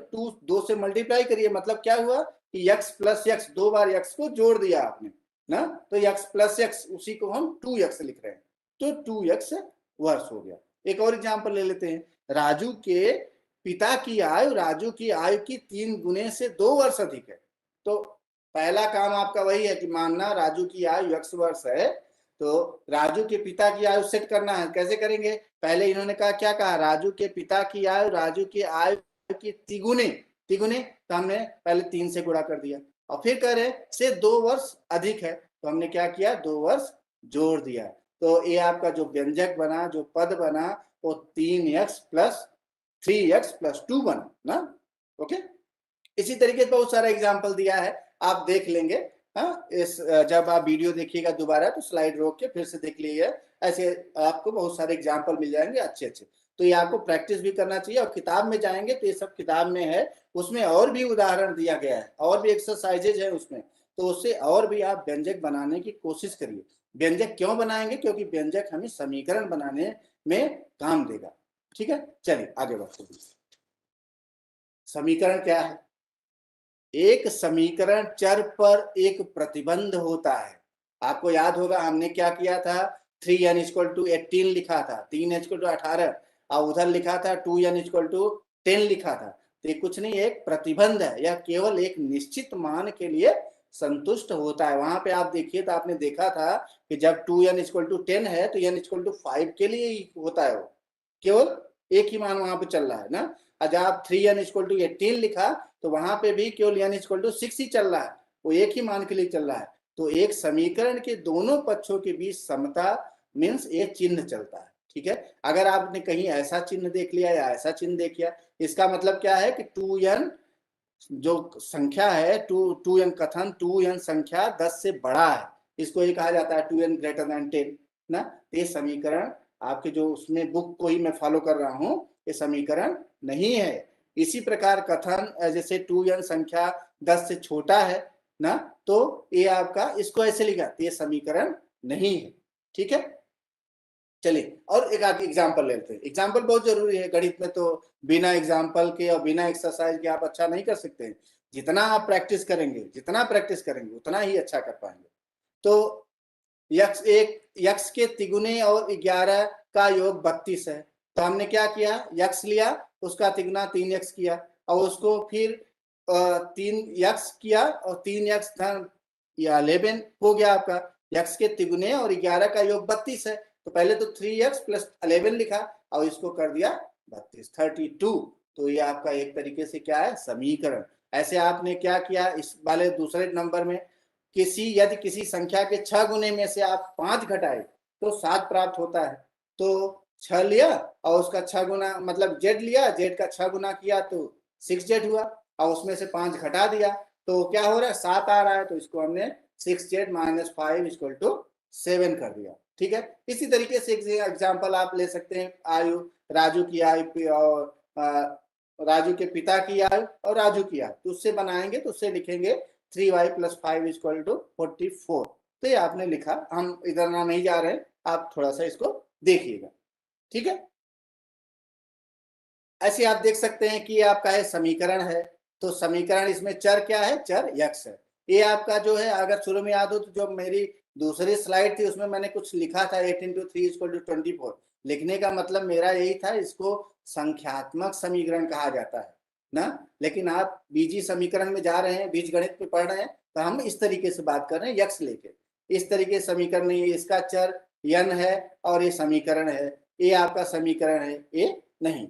2 से मल्टीप्लाई करिए। मतलब क्या हुआ कि x+x, 2 बार x को जोड़ दिया आपने ना, तो x+x, उसी को हम 2x लिख रहे हैं, तो 2x वर्ष हो गया। एक और एग्जाम्पल ले लेते हैं। राजू के पिता की आयु राजू की आयु की 3 गुने से 2 वर्ष अधिक है। तो पहला काम आपका वही है कि मानना राजू की आयु x वर्ष है, तो राजू के पिता की आयु सेट करना है। कैसे करेंगे? पहले इन्होंने कहा, क्या कहा? राजू के पिता की आयु राजू की आयु की तिगुने, तो हमने पहले 3 से गुणा कर दिया, और फिर कह रहे से 2 वर्ष अधिक है, तो हमने क्या किया? 2 वर्ष जोड़ दिया। तो ये आपका जो व्यंजक बना, जो पद बना, वो 3x+3x+2 बना ना। ओके, इसी तरीके से बहुत सारा एग्जाम्पल दिया है, आप देख लेंगे। हाँ, इस जब आप वीडियो देखिएगा दोबारा तो स्लाइड रोक के फिर से देख लीजिए, ऐसे आपको बहुत सारे एग्जाम्पल मिल जाएंगे अच्छे अच्छे। तो ये आपको प्रैक्टिस भी करना चाहिए, और किताब में जाएंगे तो ये सब किताब में है, उसमें और भी उदाहरण दिया गया है, और भी एक्सरसाइजेज है उसमें, तो उससे और भी आप व्यंजक बनाने की कोशिश करिए। व्यंजक क्यों बनाएंगे? क्योंकि व्यंजक हमें समीकरण बनाने में काम देगा। ठीक है, चलिए आगे बढ़ते हैं। समीकरण क्या है? एक समीकरण चर पर एक प्रतिबंध होता है। आपको याद होगा हमने क्या किया था? 3n=18 लिखा था, 3n=18, और उधर लिखा था 2n=10 लिखा था। तो ये कुछ नहीं, एक प्रतिबंध है, यह केवल एक निश्चित मान के लिए संतुष्ट होता है। वहां पे आप देखिए तो आपने देखा था कि जब 2n=10 है तो n=5 के लिए ही होता है, वो केवल एक ही मान वहां पे चल रहा है ना। और जब आप 3n=18 लिखा तो वहां पे भी केवल n=6 ही चल रहा है, वो एक ही मान के लिए चल रहा है। तो एक समीकरण के दोनों पक्षों के बीच समता मीन्स एक चिन्ह चलता है। ठीक है, अगर आपने कहीं ऐसा चिन्ह देख लिया या ऐसा चिन्ह देख लिया, इसका मतलब क्या है कि 2n जो संख्या है, 2n कथन 2n संख्या 10 से बड़ा है, इसको ये कहा जाता है 2n>10 ना। ये समीकरण आपके जो उसमें बुक को ही मैं फॉलो कर रहा हूं, ये समीकरण नहीं है। इसी प्रकार कथन जैसे 2n संख्या 10 से छोटा है ना, तो ये आपका इसको ऐसे लिखा, तो ये समीकरण नहीं है। ठीक है, चलिए और एक आगे एग्जाम्पल लेते हैं। एग्जाम्पल बहुत जरूरी है, गणित में तो बिना एग्जाम्पल के और बिना एक्सरसाइज के आप अच्छा नहीं कर सकते हैं। जितना आप प्रैक्टिस करेंगे उतना ही अच्छा कर पाएंगे। तो यक्ष के तिगुने और 11 का योग 32 है। तो हमने क्या किया? यक्ष लिया, उसका तिगुना 3x किया, और उसको फिर 3x किया, और 3x धन 11 हो गया आपका। यक्ष के तिगुने और 11 का योग 32 है, तो पहले तो 3x प्लस 11 लिखा और इसको कर दिया 32, 32। तो ये आपका एक तरीके से क्या है, समीकरण। ऐसे आपने क्या किया इस वाले दूसरे नंबर में, यदि किसी संख्या के 6 गुने में से आप 5 घटाए तो 7 प्राप्त होता है। तो 6 लिया और उसका 6 गुना मतलब z लिया, z का 6 गुना किया तो 6z हुआ और उसमें से 5 घटा दिया तो क्या हो रहा है, 7 आ रहा है। तो इसको हमने 6z - 5 = 7 कर दिया। ठीक है, इसी तरीके से एग्जाम्पल आप ले सकते हैं, आयु, राजू की आयु और राजू के पिता की आयु और राजू की आयु, तो उससे बनाएंगे तो उससे लिखेंगे 3y + 5 = 44। तो ये आपने लिखा, हम इधर ना नहीं जा रहे हैं, आप थोड़ा सा इसको देखिएगा। ठीक है, ऐसे आप देख सकते हैं कि ये आपका है समीकरण है। तो समीकरण, इसमें चर क्या है, चर x है। ये आपका जो है, अगर शुरू में याद हो तो जो मेरी दूसरी स्लाइड थी उसमें मैंने कुछ लिखा था 8 × 3 = 24। लिखने का मतलब मेरा यही था, इसको संख्यात्मक समीकरण कहा जाता है ना। लेकिन आप बीजी समीकरण में जा रहे हैं, बीजगणित में पढ़ रहे हैं, तो हम इस तरीके से बात कर रहे हैं x लेके। इस तरीके समीकरण नहीं, इसका चर n है और ये समीकरण है, ये आपका समीकरण है, ये नहीं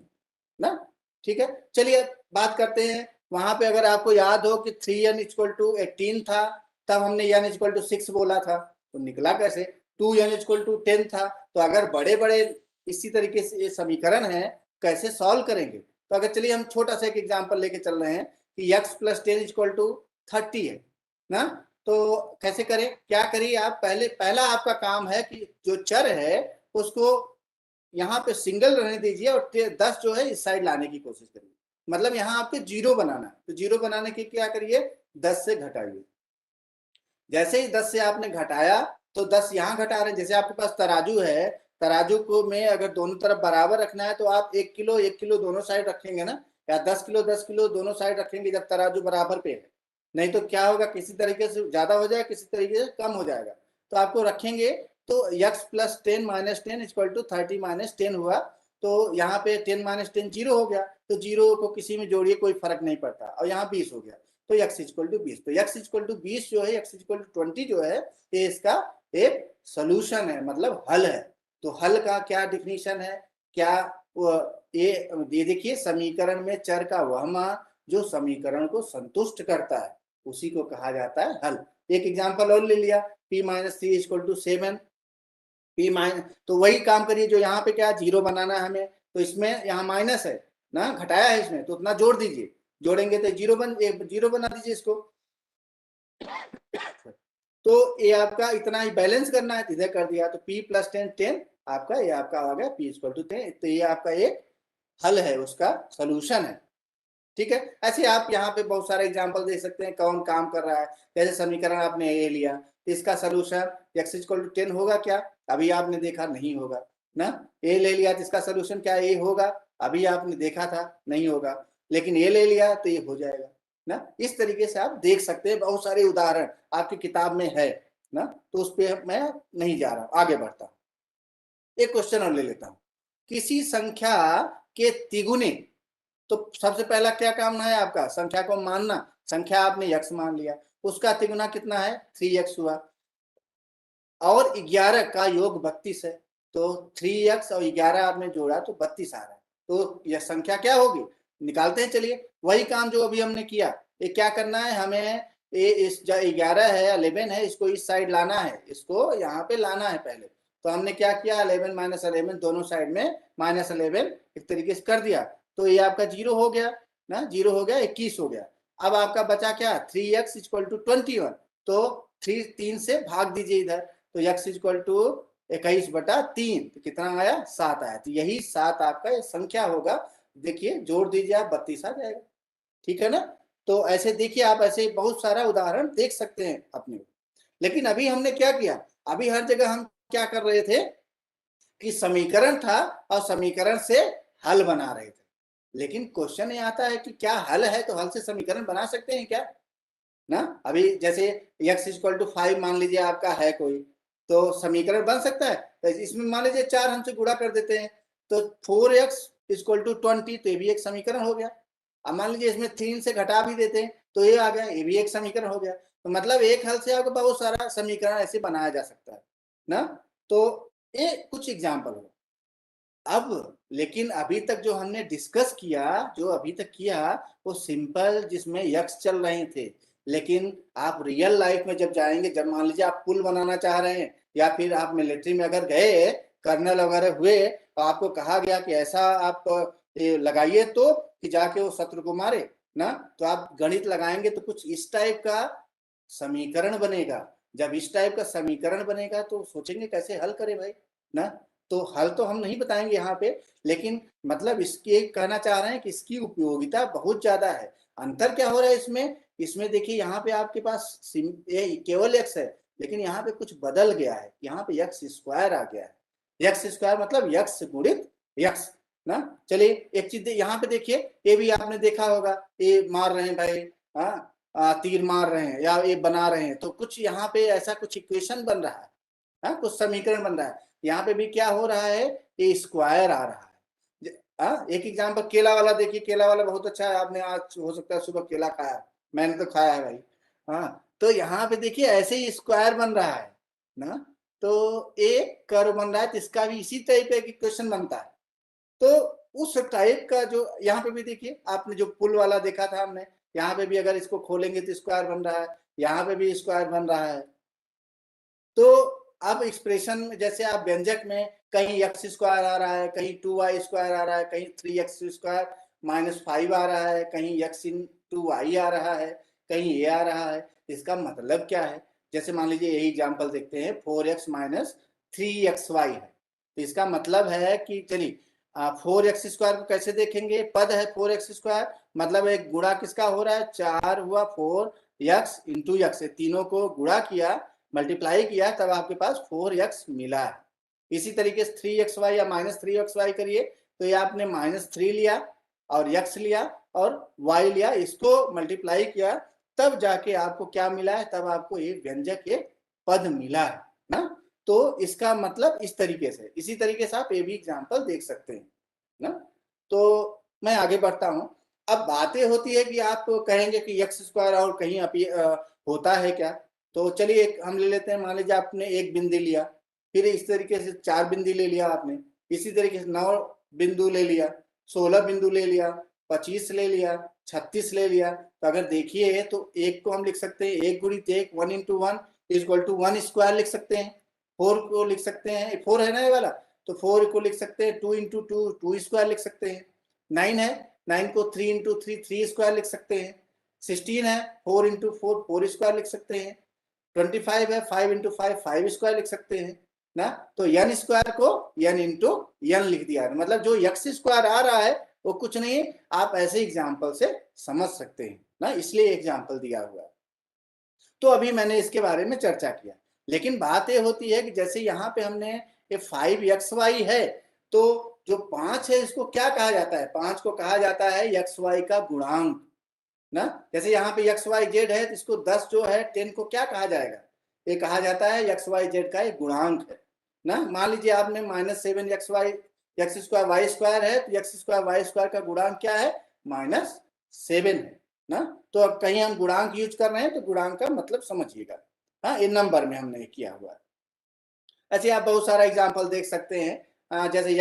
ना। ठीक है, चलिए बात करते हैं। वहां पे अगर आपको याद हो कि 3n = 18 था, तब हमने n = 6 बोला था, तो निकला कैसे, 2n = 10 था। तो अगर बड़े बड़े इसी तरीके से ये समीकरण है, कैसे सॉल्व करेंगे। तो अगर चलिए हम छोटा सा एक एग्जांपल लेके चल रहे हैं कि x + 10 = 30 है ना। तो कैसे करें, क्या करिए आप, पहला आपका काम है कि जो चर है उसको यहाँ पे सिंगल रहने दीजिए और 10 जो है इस साइड लाने की कोशिश करिए। मतलब यहाँ आपको 0 बनाना है, तो 0 बनाने के क्या करिए, 10 से घटाइए। जैसे ही 10 से आपने घटाया तो 10 यहाँ घटा रहे हैं। जैसे आपके पास तराजू है, तराजू को में अगर दोनों तरफ बराबर रखना है तो आप 1 किलो 1 किलो दोनों साइड रखेंगे ना, या 10 किलो 10 किलो दोनों साइड रखेंगे जब तराजू बराबर पे है। नहीं तो क्या होगा, किसी तरीके से ज्यादा हो जाएगा, किसी तरीके से कम हो जाएगा। तो आपको रखेंगे तो x + 10 - 10 = 30 - 10 हुआ। तो यहाँ पे 10 - 10 0 हो गया, तो 0 को किसी में जोड़िए कोई फर्क नहीं पड़ता, और यहाँ 20 हो गया तो x = 20। तो x = 20 जो है, x = 20 जो है, ये इसका एक सोल्यूशन है, मतलब हल है। तो हल का क्या डिफिनीशन है, क्या ये देखिए, समीकरण में चर का वह मान जो समीकरण को संतुष्ट करता है उसी को कहा जाता है हल। एक एग्जांपल और ले लिया, p - 3 = 7। तो वही काम करिए जो यहाँ पे क्या 0 बनाना है हमें, तो इसमें यहाँ माइनस है ना, घटाया है इसमें, तो उतना जोड़ दीजिए, जोड़ेंगे तो 0 बना दीजिए इसको। तो ये आपका इतना ही बैलेंस करना है, इधर कर दिया तो p + 10 10 आपका, ये आपका आ गया p = 10। तो ये आपका एक हल है, उसका सोल्यूशन है। ठीक है, ऐसे आप यहाँ पे बहुत सारे एग्जांपल दे सकते हैं कौन काम कर रहा है। जैसे समीकरण आपने ये लिया, इसका सोल्यूशन x = 10 होगा क्या, अभी आपने देखा नहीं होगा ना। ये ले लिया तो इसका सोल्यूशन क्या ये होगा, अभी आपने देखा था नहीं होगा, लेकिन ये ले लिया तो ये हो जाएगा ना। इस तरीके से आप देख सकते हैं, बहुत सारे उदाहरण आपकी किताब में है ना, तो उस पर मैं नहीं जा रहा हूं, आगे बढ़ता हूं। एक क्वेश्चन और ले लेता हूं, किसी संख्या के तिगुने, तो सबसे पहला क्या काम है आपका, संख्या को मानना। संख्या आपने x मान लिया, उसका तिगुना कितना है, 3x हुआ, और 11 का योग 32 है। तो 3x और 11 आपने जोड़ा तो 32 आ रहा है। तो यह संख्या क्या होगी, निकालते हैं। चलिए वही काम जो अभी हमने किया, ये क्या करना है हमें, ये इस 11 है 11 है, इसको इस साइड लाना है, इसको यहाँ पे लाना है पहले। तो हमने क्या किया, 11 - 11 दोनों साइड में -11 एक तरीके से कर दिया। तो ये आपका 0 हो गया ना, 0 हो गया, 21 हो गया। अब आपका बचा क्या, 3x = 21। तो 3 से भाग दीजिए इधर, तो x = 21/3, तो कितना आया, 7 आया। तो यही 7 आपका संख्या होगा। देखिए जोड़ दीजिए आप, 32 आ जाएगा। ठीक है ना। तो ऐसे देखिए आप, ऐसे बहुत सारा उदाहरण देख सकते हैं अपने। लेकिन अभी हमने क्या किया, अभी हर जगह हम क्या कर रहे थे कि समीकरण था और समीकरण से हल बना रहे थे। लेकिन क्वेश्चन ये आता है कि क्या हल है तो हल से समीकरण बना सकते हैं क्या ना। अभी जैसे x = 5 मान लीजिए आपका है कोई, तो समीकरण बन सकता है। तो इसमें मान लीजिए 4 हमसे गुणा कर देते हैं, तो 4x = 20, तो ये भी एक समीकरण हो गया। अब मान लीजिए इसमें 3 से घटा भी देते हैं तो ये आ गया, ये भी एक समीकरण हो गया। तो मतलब एक हल से आपको बहुत सारा समीकरण ऐसे बनाया जा सकता है ना। तो ये कुछ एग्जाम्पल हो। अब लेकिन अभी तक जो हमने डिस्कस किया, जो अभी तक किया, वो सिंपल जिसमें यक्स चल रहे थे। लेकिन आप रियल लाइफ में जब जाएंगे, जब मान लीजिए आप पुल बनाना चाह रहे हैं, या फिर आप मिलिट्री में अगर गए, कर्नल वगैरह हुए, तो आपको कहा गया कि ऐसा आप लगाइए तो कि जाके वो शत्रु को मारे ना, तो आप गणित लगाएंगे तो कुछ इस टाइप का समीकरण बनेगा। जब इस टाइप का समीकरण बनेगा तो सोचेंगे कैसे हल करें भाई ना। तो हल तो हम नहीं बताएंगे यहाँ पे, लेकिन मतलब इसके कहना चाह रहे हैं कि इसकी उपयोगिता बहुत ज्यादा है। अंतर क्या हो रहा है इसमें? इसमें देखिए यहाँ पे आपके पास केवल एक्स है, लेकिन यहाँ पे कुछ बदल गया है, यहाँ पे एक्स स्क्वायर आ गया है। एक्स स्क्वायर मतलब एक्स गुणित एक्स ना। चलिए एक चीज यहाँ पे देखिए, ये भी आपने देखा होगा, ये मार रहे हैं भाई, हाँ तीर मार रहे हैं या ये बना रहे हैं, तो कुछ यहाँ पे ऐसा कुछ इक्वेशन बन रहा है, हाँ कुछ समीकरण बन रहा है। यहाँ पे भी क्या हो रहा है, ये स्क्वायर आ रहा है। एक एग्जाम्पल केला वाला देखिए, केला वाला बहुत अच्छा है, आपने आज हो सकता है सुबह केला खाया, मैंने तो खाया है भाई। हाँ तो यहाँ पे देखिए ऐसे ही स्क्वायर बन रहा है ना, तो एक कर्व बन रहा है, तो इसका भी इसी टाइप का इक्वेशन बनता है। तो उस टाइप का जो यहाँ पे भी देखिए, आपने जो पुल वाला देखा था हमने, यहाँ पे भी अगर इसको खोलेंगे तो स्क्वायर बन रहा है, यहाँ पे भी स्क्वायर बन रहा है। तो अब एक्सप्रेशन जैसे आप व्यंजक में कहीं एक्स स्क्वायर आ रहा है, कहीं 2y स्क्वायर आ रहा है, कहीं 3x स्क्वायर -5 आ रहा है, कहीं x इंटू वाई आ रहा है, कहीं ये आ रहा है, इसका मतलब क्या है? जैसे मान लीजिए यही एग्जाम्पल देखते हैं, 4x माइनस 3xy है, तो इसका मतलब है कि चलिए 4x स्क्वायर को कैसे देखेंगे? पद है 4x स्क्वायर, मतलब एक गुणा किसका हो रहा है? 4 हुआ 4x इंटू एक्स, तीनों को गुणा किया, मल्टीप्लाई किया, तब आपके पास 4x मिला है। इसी तरीके से 3xy या -3xy करिए, तो ये आपने -3 लिया और x लिया और y लिया, इसको मल्टीप्लाई किया, तब जाके आपको क्या मिला है? तब आपको ये व्यंजक ये पद मिला है ना। तो इसका मतलब इस तरीके से, इसी तरीके से आप ये भी एग्जाम्पल देख सकते हैं ना। तो मैं आगे बढ़ता हूं। अब बातें होती है कि आप कहेंगे कि एक्स स्क्वायर और कहीं होता है क्या? तो चलिए एक हम ले लेते हैं, मान लीजिए आपने एक बिंदु लिया, फिर इस तरीके से 4 बिंदु ले लिया आपने, इसी तरीके से 9 बिंदु ले लिया, 16 बिंदु ले लिया, 25 ले लिया, 36 ले लिया। तो अगर देखिए तो एक को हम लिख सकते हैं, एक गुणित एक, 1 इंटू 1 इक्वल टू 1 स्क्वायर लिख सकते हैं। 4 को लिख सकते हैं, 4 है ना ये वाला, तो 4 को लिख सकते हैं 2 इंटू 2, 2 स्क्वायर लिख सकते हैं। 9 है, 9 को 3 इंटू 3, 3 स्क्वायर लिख सकते हैं। 16 है, 4 इंटू 4, 4 स्क्वायर लिख सकते हैं। 25 है, 5 इंटू 5, 5 स्क्वायर लिख सकते हैं ना। तो n स्क्वायर को n इंटू n लिख दिया, मतलब जो x स्क्वायर आ रहा है वो कुछ नहीं, आप ऐसे एग्जाम्पल से समझ सकते हैं ना, इसलिए एग्जाम्पल दिया हुआ है। तो अभी मैंने इसके बारे में चर्चा किया, लेकिन बात ये होती है कि जैसे यहाँ पे हमने ये 5xy है, तो जो 5 है इसको क्या कहा जाता है? 5 को कहा जाता है xy का गुणांक ना। जैसे यहाँ पे xyz है, तो इसको 10 जो है 10 को क्या कहा जाएगा? ये कहा जाता है xyz का एक गुणांक है ना। मान लीजिए आपने -7xy x square Y square है, तो x स्क्वायर वाई स्क्वायर का गुणांक क्या है? -7 है ना। तो अब कहीं हम गुणांक यूज कर रहे हैं तो गुणांक का मतलब समझिएगा, हाँ ये नंबर में हमने किया हुआ है। ऐसे आप बहुत सारा एग्जाम्पल देख सकते हैं, जैसे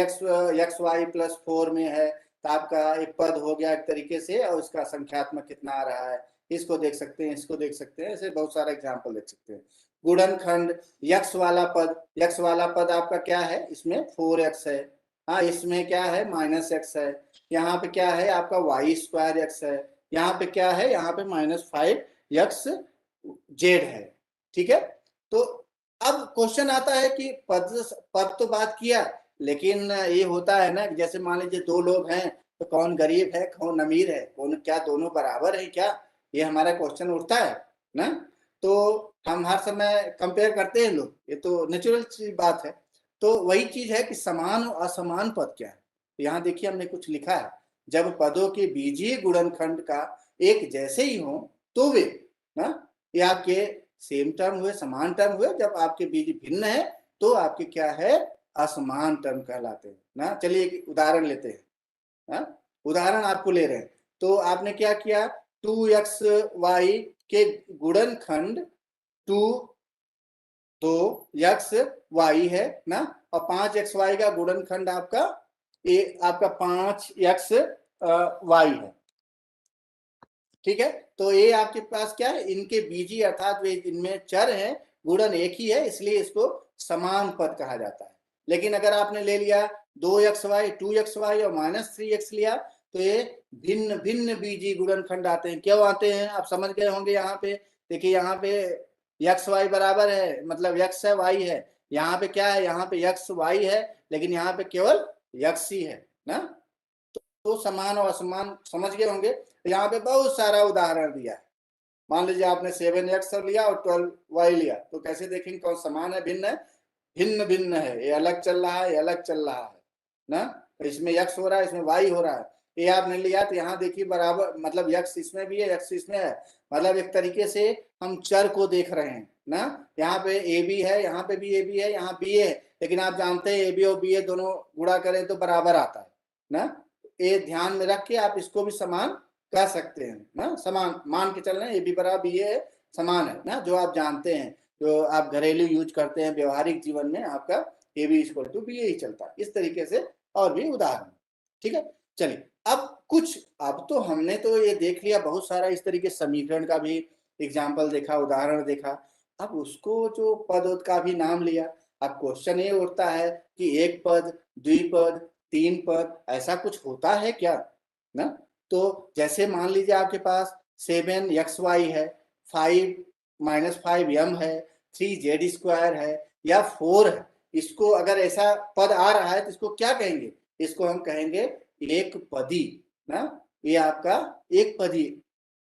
एक्स वाई प्लस 4 में है, तो आपका एक पद हो गया एक तरीके से, और इसका संख्यात्मक कितना आ रहा है इसको देख सकते हैं, इसको देख सकते हैं, ऐसे बहुत सारा एग्जाम्पल देख सकते हैं। गुणनखंड यक्स वाला पद, यक्स वाला पद आपका क्या है? इसमें 4x है, हाँ इसमें क्या है? -x है। यहाँ पे क्या है? आपका वाई स्क्वायर एक्स है। यहाँ पे क्या है? यहाँ पे -5xz है। ठीक है, तो अब क्वेश्चन आता है कि पद तो बात किया, लेकिन ये होता है ना, जैसे मान लीजिए दो लोग हैं, तो कौन गरीब है कौन अमीर है, कौन क्या दोनों बराबर है क्या? ये हमारा क्वेश्चन उठता है ना। तो हम हर समय कंपेयर करते हैं लोग, ये तो नेचुरल बात है। तो वही चीज है कि समान और असमान पद क्या है। यहाँ देखिए हमने कुछ लिखा है, जब पदों के बीजीय गुणनखंड का एक जैसे ही हो तो वे ना, ये आपके सेम टर्म हुए, समान टर्म हुए। जब आपके बीज भिन्न है तो आपके क्या है? असमान टर्म कहलाते हैं ना। चलिए एक उदाहरण लेते हैं, उदाहरण आपको ले रहे हैं। तो आपने क्या किया? 2xy के गुणनखंड 2 2 x y है ना, और 5 x y का गुणनखंड आपका ये आपका 5 x y है। ठीक है, तो ये आपके पास क्या है, इनके बीजी अर्थात वे इनमें चर है, गुणन एक ही है, इसलिए इसको समान पद कहा जाता है। लेकिन अगर आपने ले लिया 2xy 2xy और -3x लिया तो ये भिन्न भिन्न बीजी गुणनखंड आते हैं। क्यों आते हैं आप समझ गए होंगे। यहाँ पे देखिए, यहाँ पे xy बराबर है, मतलब x है y है, यहाँ पे क्या है, यहाँ पे x y है, लेकिन यहाँ पे केवल x ही है ना। तो समान और असमान समझ गए होंगे। यहाँ पे बहुत सारा उदाहरण दिया है। मान लीजिए आपने 7x लिया और 12y लिया, तो कैसे देखेंगे कौन समान है भिन्न है। भिन्न भिन्न है, ये अलग चल रहा है, ये अलग चल रहा है ना। तो इसमें x हो रहा है, इसमें y हो रहा है। ये आपने लिया तो यहाँ देखिए बराबर, मतलब x इसमें भी है, x इसमें है, मतलब एक तरीके से हम चर को देख रहे हैं ना। यहाँ पे a b है, यहाँ पे भी a b है, यहाँ b है, लेकिन आप जानते हैं a b और b दोनों गुणा करें तो बराबर आता है ना। ये ध्यान में रख के आप इसको भी समान कर सकते हैं ना, समान मान के चल रहे हैं, ये भी बराबर ये समान है ना, जो आप जानते हैं, जो आप घरेलू यूज करते हैं व्यवहारिक जीवन में, आपका A B equal to B ही चलता है। इस तरीके से और भी उदाहरण। ठीक है, चलिए अब तो हमने तो ये देख लिया बहुत सारा इस तरीके समीकरण का भी एग्जाम्पल देखा, उदाहरण देखा। अब उसको जो पद का भी नाम लिया। अब क्वेश्चन ये उठता है कि एक पद, द्विपद, 3 पद, ऐसा कुछ होता है क्या ना। तो जैसे मान लीजिए आपके पास 7xy है, 5 - 5m है, 3z² है या 4 है। इसको अगर ऐसा पद आ रहा है तो इसको क्या कहेंगे, इसको हम कहेंगे एक पदी ना। ये आपका एक पदी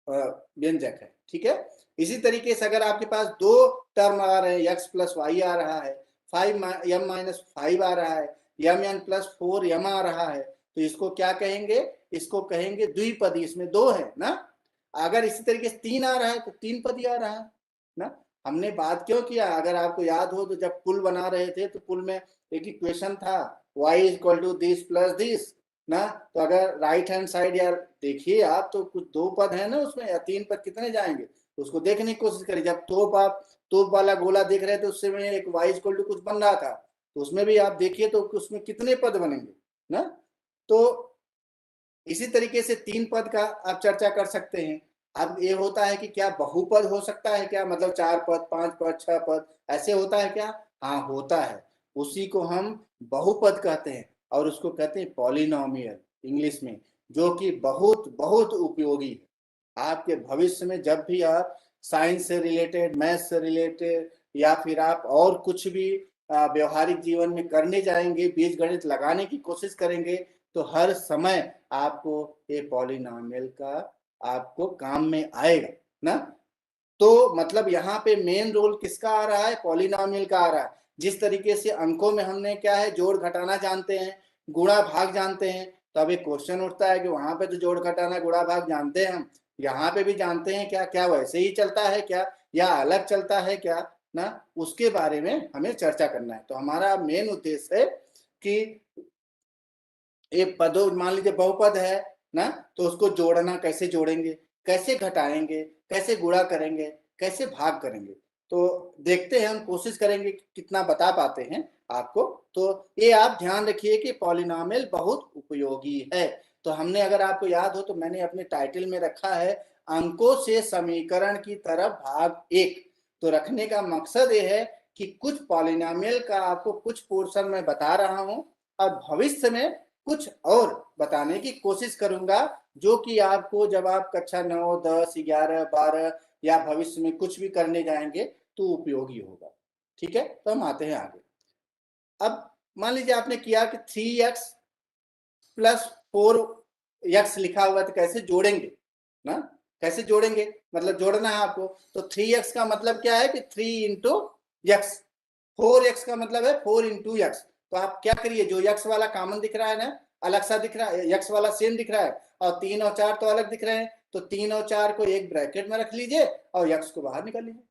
व्यंजक है। ठीक है, इसी तरीके से अगर आपके पास 2 टर्म आ रहे हैं, x + y आ रहा है, 5m - 5 आ रहा है, mn + 4m आ रहा है, तो इसको क्या कहेंगे, इसको कहेंगे द्विपदी। इसमें 2 है ना। अगर इसी तरीके से 3 आ रहा है तो 3 पदी आ रहा है ना। हमने बात क्यों किया, अगर आपको याद हो तो जब पुल बना रहे थे तो पुल में एक इक्वेशन था y = this + this ना। तो अगर राइट हैंड साइड यार देखिए आप, तो कुछ 2 पद है ना उसमें, या 3 पद कितने जाएंगे, तो उसको देखने की कोशिश करिए। जब तोप वाला गोला देख रहे थे उससे में एक y = कुछ बन रहा था, तो उसमें भी आप देखिए तो उसमें कितने पद बनेंगे ना। तो इसी तरीके से 3 पद का आप चर्चा कर सकते हैं। अब ये होता है कि क्या बहुपद हो सकता है क्या, मतलब 4 पद, 5 पद, 6 पद, ऐसे होता है क्या। हाँ होता है, उसी को हम बहुपद कहते हैं और उसको कहते हैं पॉलिनोमियल इंग्लिश में, जो कि बहुत बहुत उपयोगी है आपके भविष्य में। जब भी आप साइंस से रिलेटेड, मैथ से रिलेटेड, या फिर आप और कुछ भी व्यवहारिक जीवन में करने जाएंगे, बीजगणित लगाने की कोशिश करेंगे, तो हर समय आपको ये पॉलिनोमियल का आपको काम में आएगा ना। तो मतलब यहाँ पे मेन रोल किसका आ रहा है, पॉलिनोमियल का आ रहा है। जिस तरीके से अंकों में हमने क्या है, जोड़ घटाना जानते हैं, गुणा भाग जानते हैं, तो अब एक क्वेश्चन उठता है कि वहां पे तो जोड़ घटाना गुणा भाग जानते हैं हम, यहाँ पे भी जानते हैं क्या, क्या वैसे ही चलता है क्या, या अलग चलता है क्या ना, उसके बारे में हमें चर्चा करना है। तो हमारा मेन उद्देश्य है कि एक पद, मान लीजिए बहुपद है ना, तो उसको जोड़ना, कैसे जोड़ेंगे, कैसे घटाएंगे, कैसे गुणा करेंगे, कैसे भाग करेंगे। तो देखते हैं, हम कोशिश करेंगे कि कितना बता पाते हैं आपको। तो ये आप ध्यान रखिए कि पॉलिनोमियल बहुत उपयोगी है। तो हमने, अगर आपको याद हो तो मैंने अपने टाइटल में रखा है अंकों से समीकरण की तरफ भाग 1। तो रखने का मकसद ये है कि कुछ पॉलिनोमियल का आपको कुछ पोर्शन में बता रहा हूं और भविष्य में कुछ और बताने की कोशिश करूंगा, जो कि आपको जब आप कक्षा 9, 10, 11, 12 या भविष्य में कुछ भी करने जाएंगे तो उपयोगी होगा। ठीक है, तो हम आते हैं आगे। अब मान लीजिए आपने किया कि 3x + 4x लिखा हुआ, तो कैसे जोड़ेंगे ना, कैसे जोड़ेंगे, मतलब जोड़ना है आपको। तो 3x का मतलब क्या है कि 3 × x, 4x का मतलब है 4 × x। तो आप क्या करिए, जो x वाला कॉमन दिख रहा है ना, अलग सा दिख रहा है, x वाला सेम दिख रहा है, और 3 और 4 तो अलग दिख रहे हैं, तो 3 और 4 को एक ब्रैकेट में रख लीजिए और x को बाहर निकाल लीजिए।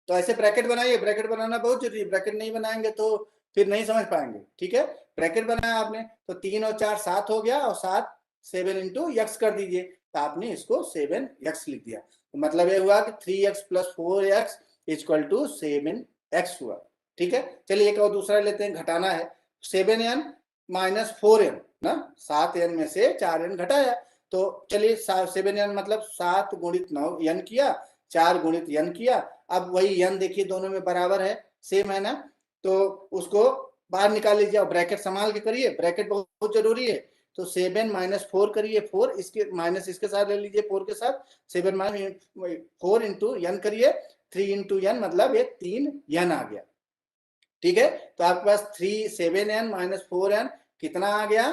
तो ऐसे ब्रैकेट बनाइए, ब्रैकेट बनाना बहुत जरूरी है, ब्रैकेट नहीं बनाएंगे तो फिर नहीं समझ पाएंगे। ठीक है, ब्रैकेट बनाया आपने, तो 3 और 4 7 हो गया, और 7 7 × x कर दीजिए, तो आपने इसको 7x लिख दिया। तो मतलब ये हुआ कि 3x + 4x = 7x x हुआ, ठीक है। चलिए एक और दूसरा लेते हैं, घटाना है। 7n माइनस 4n ना, 7n में से 4n घटाया, तो चलिए 7n मतलब 7 गुणित 9 n किया, 4 गुणित n किया। अब वही n देखिए दोनों में बराबर है, सेम है ना, तो उसको बाहर निकाल लीजिए और ब्रैकेट संभाल के करिए, ब्रैकेट बहुत जरूरी है। तो 7 माइनस 4 करिए, 4 इसके माइनस इसके साथ ले लीजिए, 4 के साथ 7 माइनस 4 इंटू n करिए, 3 इंटू n मतलब ये 3n आ गया, ठीक है। तो आपके पास 7n माइनस 4n कितना आ गया,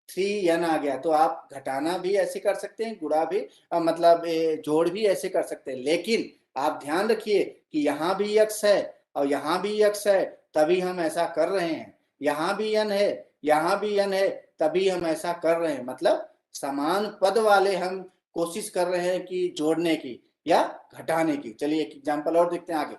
3n आ गया। तो आप घटाना भी ऐसे कर सकते हैं, गुणा भी मतलब जोड़ भी ऐसे कर सकते हैं, लेकिन आप ध्यान रखिए कि यहाँ भी x है और यहाँ भी x है, तभी हम ऐसा कर रहे हैं। यहाँ भी n है, यहाँ भी n है, तभी हम ऐसा कर रहे हैं। मतलब समान पद वाले हम कोशिश कर रहे हैं कि जोड़ने की या घटाने की। चलिए एक एग्जांपल और देखते हैं आगे।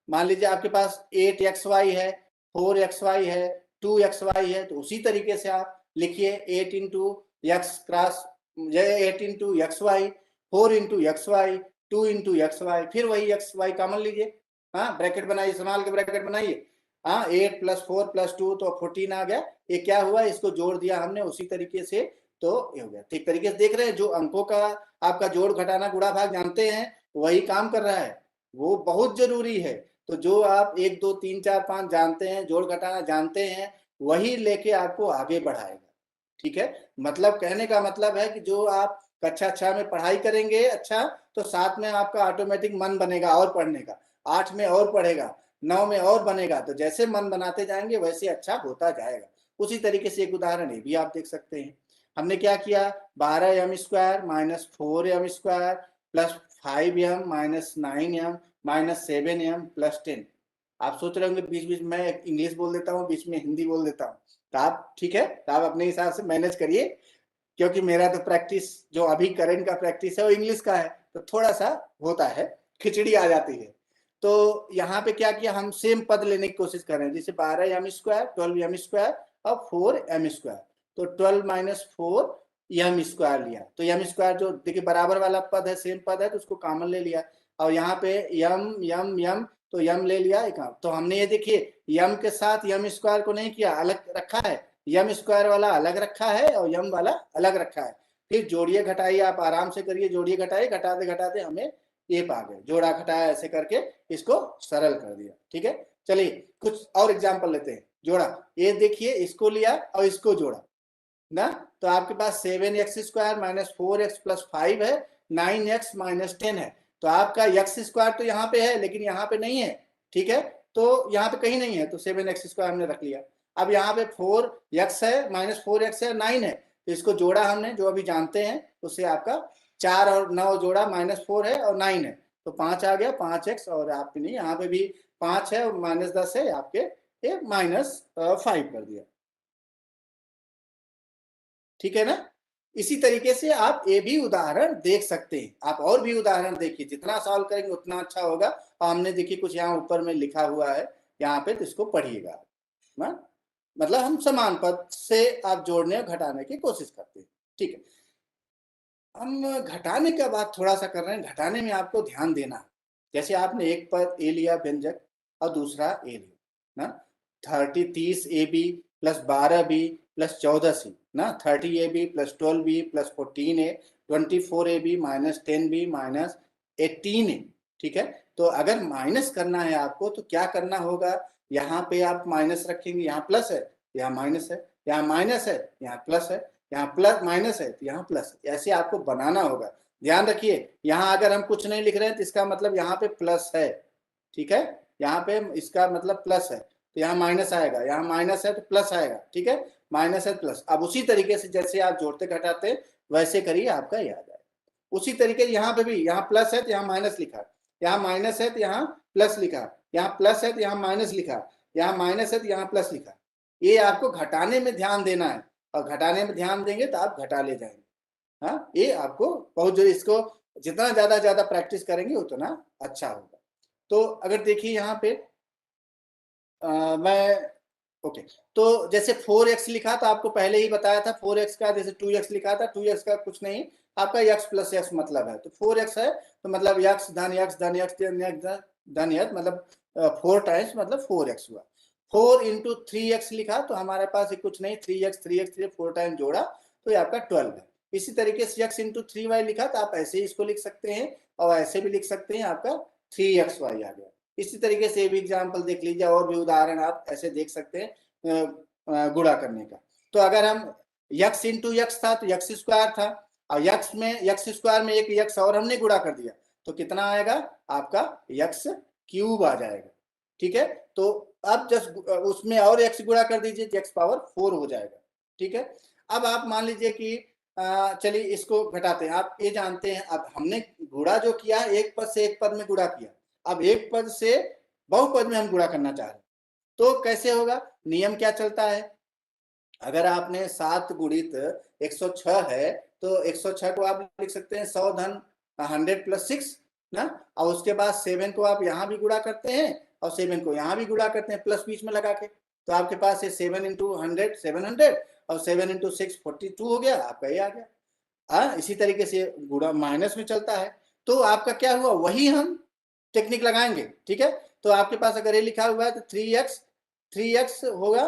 मान लीजिए आपके पास 8xy है, 4xy है, 2xy है, तो उसी तरीके से आप लिखिए 8 into X cross 8 into X Y, 4 into X Y, 2 into X Y, फिर वही एक्स वाई कॉमन लीजिए, हाँ ब्रैकेट बनाइए, संभाल के ब्रैकेट बनाइए, हाँ 8 प्लस 4 प्लस 2 तो 14 आ गया। ये क्या हुआ, इसको जोड़ दिया हमने उसी तरीके से, तो ये हो गया। ठीक तरीके से देख रहे हैं, जो अंकों का आपका जोड़ घटाना गुणा भाग जानते हैं वही काम कर रहा है, वो बहुत जरूरी है। तो जो आप 1 2 3 4 5 जानते हैं, जोड़ घटाना जानते हैं, वही लेके आपको आगे बढ़ाएगा, ठीक है। मतलब कहने का मतलब है कि जो आप कक्षा 6 में पढ़ाई करेंगे अच्छा, तो 7 में आपका ऑटोमेटिक मन बनेगा और पढ़ने का, 8 में और पढ़ेगा, 9 में और बनेगा। तो जैसे मन बनाते जाएंगे वैसे अच्छा होता जाएगा। उसी तरीके से एक उदाहरण ये भी आप देख सकते हैं। हमने क्या किया, 12m square minus 4m square plus 5m minus 9m minus 7m plus 10। आप सोच रहे होंगे बीच बीच में इंग्लिश बोल देता हूँ, बीच में हिंदी बोल देता हूँ, तो आप ठीक है, तो आप अपने हिसाब से मैनेज करिए, क्योंकि मेरा तो प्रैक्टिस जो अभी करंट का प्रैक्टिस है वो इंग्लिश का है, तो थोड़ा सा होता है, खिचड़ी आ जाती है। तो यहाँ पे क्या किया, हम सेम पद लेने की कोशिश कर रहे हैं, जैसे 12m स्क्वायर 12m स्क्वायर और 4m स्क्वायर, तो 12 माइनस 4m स्क्वायर लिया, तो m स्क्वायर जो देखिए बराबर वाला पद है, सेम पद है, तो उसको कॉमन ले लिया, और यहाँ पे यम तो यम ले लिया एक। तो हमने ये देखिए यम के साथ यम स्क्वायर को नहीं किया, अलग रखा है, यम स्क्वायर वाला अलग रखा है और यम वाला अलग रखा है। फिर जोड़िए घटाइए, आप आराम से करिए, जोड़िए घटाइए, घटाते घटाते हमें ये पा गए, जोड़ा घटाया ऐसे करके इसको सरल कर दिया, ठीक है। चलिए कुछ और एग्जाम्पल लेते हैं। जोड़ा, ये देखिए इसको लिया और इसको जोड़ा ना, तो आपके पास 7x square minus 4x plus 5 है, 9x माइनस 10 है। तो आपका x स्क्वायर तो यहाँ पे है लेकिन यहाँ पे नहीं है, ठीक है, तो यहाँ पे कहीं नहीं है, तो 7x स्क्वायर हमने रख लिया। अब यहाँ पे 4x है माइनस 4x है, 9 है, तो इसको जोड़ा हमने जो अभी जानते हैं उससे, आपका 4 और 9 जोड़ा माइनस 4 है और 9 है, तो 5 आ गया, 5x, और आपके नहीं यहाँ पे भी 5 है और माइनस 10 है, आपके ये माइनस 5 कर दिया, ठीक है ना। इसी तरीके से आप ये भी उदाहरण देख सकते हैं, आप और भी उदाहरण देखिए, जितना सॉल्व करेंगे उतना अच्छा होगा। और हमने देखिए कुछ यहाँ ऊपर में लिखा हुआ है यहाँ पे, तो इसको पढ़िएगा ना, मतलब हम समान पद से आप जोड़ने और घटाने की कोशिश करते हैं, ठीक है। हम घटाने का बात थोड़ा सा कर रहे हैं, घटाने में आपको ध्यान देना, जैसे आपने एक पद ए लिया व्यंजक और दूसरा ए लिया ना, 30 AB plus 12B plus 14C ना, 30AB plus 12B plus 14A, 24AB minus 10B minus 18A, ठीक है। तो अगर माइनस करना है आपको तो क्या करना होगा, यहाँ पे आप माइनस रखेंगे, यहाँ प्लस है, यहाँ माइनस है, यहाँ माइनस है, यहाँ प्लस है, यहाँ प्लस माइनस है तो यहाँ प्लस, ऐसे आपको बनाना होगा। ध्यान रखिए यहाँ अगर हम कुछ नहीं लिख रहे हैं तो इसका मतलब यहाँ पे प्लस है, ठीक है, यहाँ पे इसका मतलब प्लस है, तो यहाँ माइनस आएगा, यहाँ माइनस है तो प्लस आएगा, ठीक है, माइनस है प्लस। अब उसी तरीके से जैसे आप जोड़ते घटाते वैसे करिए, आपका याद आएगा। उसी तरीके यहाँ पे भी, यहाँ प्लस है तो यहाँ माइनस लिखा, यहाँ माइनस है तो यहाँ प्लस लिखा, यहाँ प्लस है तो यहाँ माइनस लिखा, यहाँ माइनस है तो यहाँ प्लस लिखा। ये आपको घटाने में ध्यान देना है, और घटाने में ध्यान देंगे तो आप घटा ले जाएंगे। हाँ, ये आपको बहुत जरूरी, इसको जितना ज्यादा प्रैक्टिस करेंगे उतना अच्छा होगा। तो अगर देखिए यहाँ पे मैं ओके, तो जैसे 4x लिखा तो आपको पहले ही बताया था, 4x का जैसे 2x लिखा था, 2x का कुछ नहीं, आपका x प्लस x मतलब है, तो 4x है तो मतलब x धन x धन x धन x मतलब 4 टाइम्स मतलब 4x हुआ। 4 इंटू 3x लिखा तो हमारे पास कुछ नहीं, 3x 4 टाइम जोड़ा तो ये आपका 12 है। इसी तरीके से x इंटू 3y लिखा तो आप ऐसे ही इसको लिख सकते हैं और ऐसे भी लिख सकते हैं, आपका 3xy आ गया। इसी तरीके से भी एग्जाम्पल देख लीजिए, और भी उदाहरण आप ऐसे देख सकते हैं गुणा करने का। तो अगर हम x इंटू x था तो x स्क्वायर था, और x स्क्वायर में एक x और हमने गुणा कर दिया तो कितना आएगा आपका x क्यूब आ जाएगा। ठीक है, तो अब जस्ट उसमें और x गुणा कर दीजिए, x पावर 4 हो जाएगा। ठीक है, अब आप मान लीजिए कि चलिए इसको घटाते हैं। आप ये जानते हैं, अब हमने गुणा जो किया एक पद से एक पद में गुणा किया, अब एक पद से बहुपद में हम गुणा करना चाह रहे हैं तो कैसे होगा? नियम क्या चलता है, अगर आपने 7 गुणित 106 है तो 106 को आप लिख सकते हैं 100 धन 100 प्लस 6 ना, और उसके बाद 7 को आप यहाँ भी गुणा करते हैं और 7 को यहाँ भी गुणा करते हैं प्लस बीच में लगा के, तो आपके पास ये 7 इंटू 100 700 और 7 इंटू 6 42 हो गया, आपका ये आ गया। इसी तरीके से गुणा माइनस में चलता है, तो आपका क्या हुआ वही हम टेक्निक लगाएंगे। ठीक है, तो आपके पास अगर ये लिखा हुआ है तो 3x होगा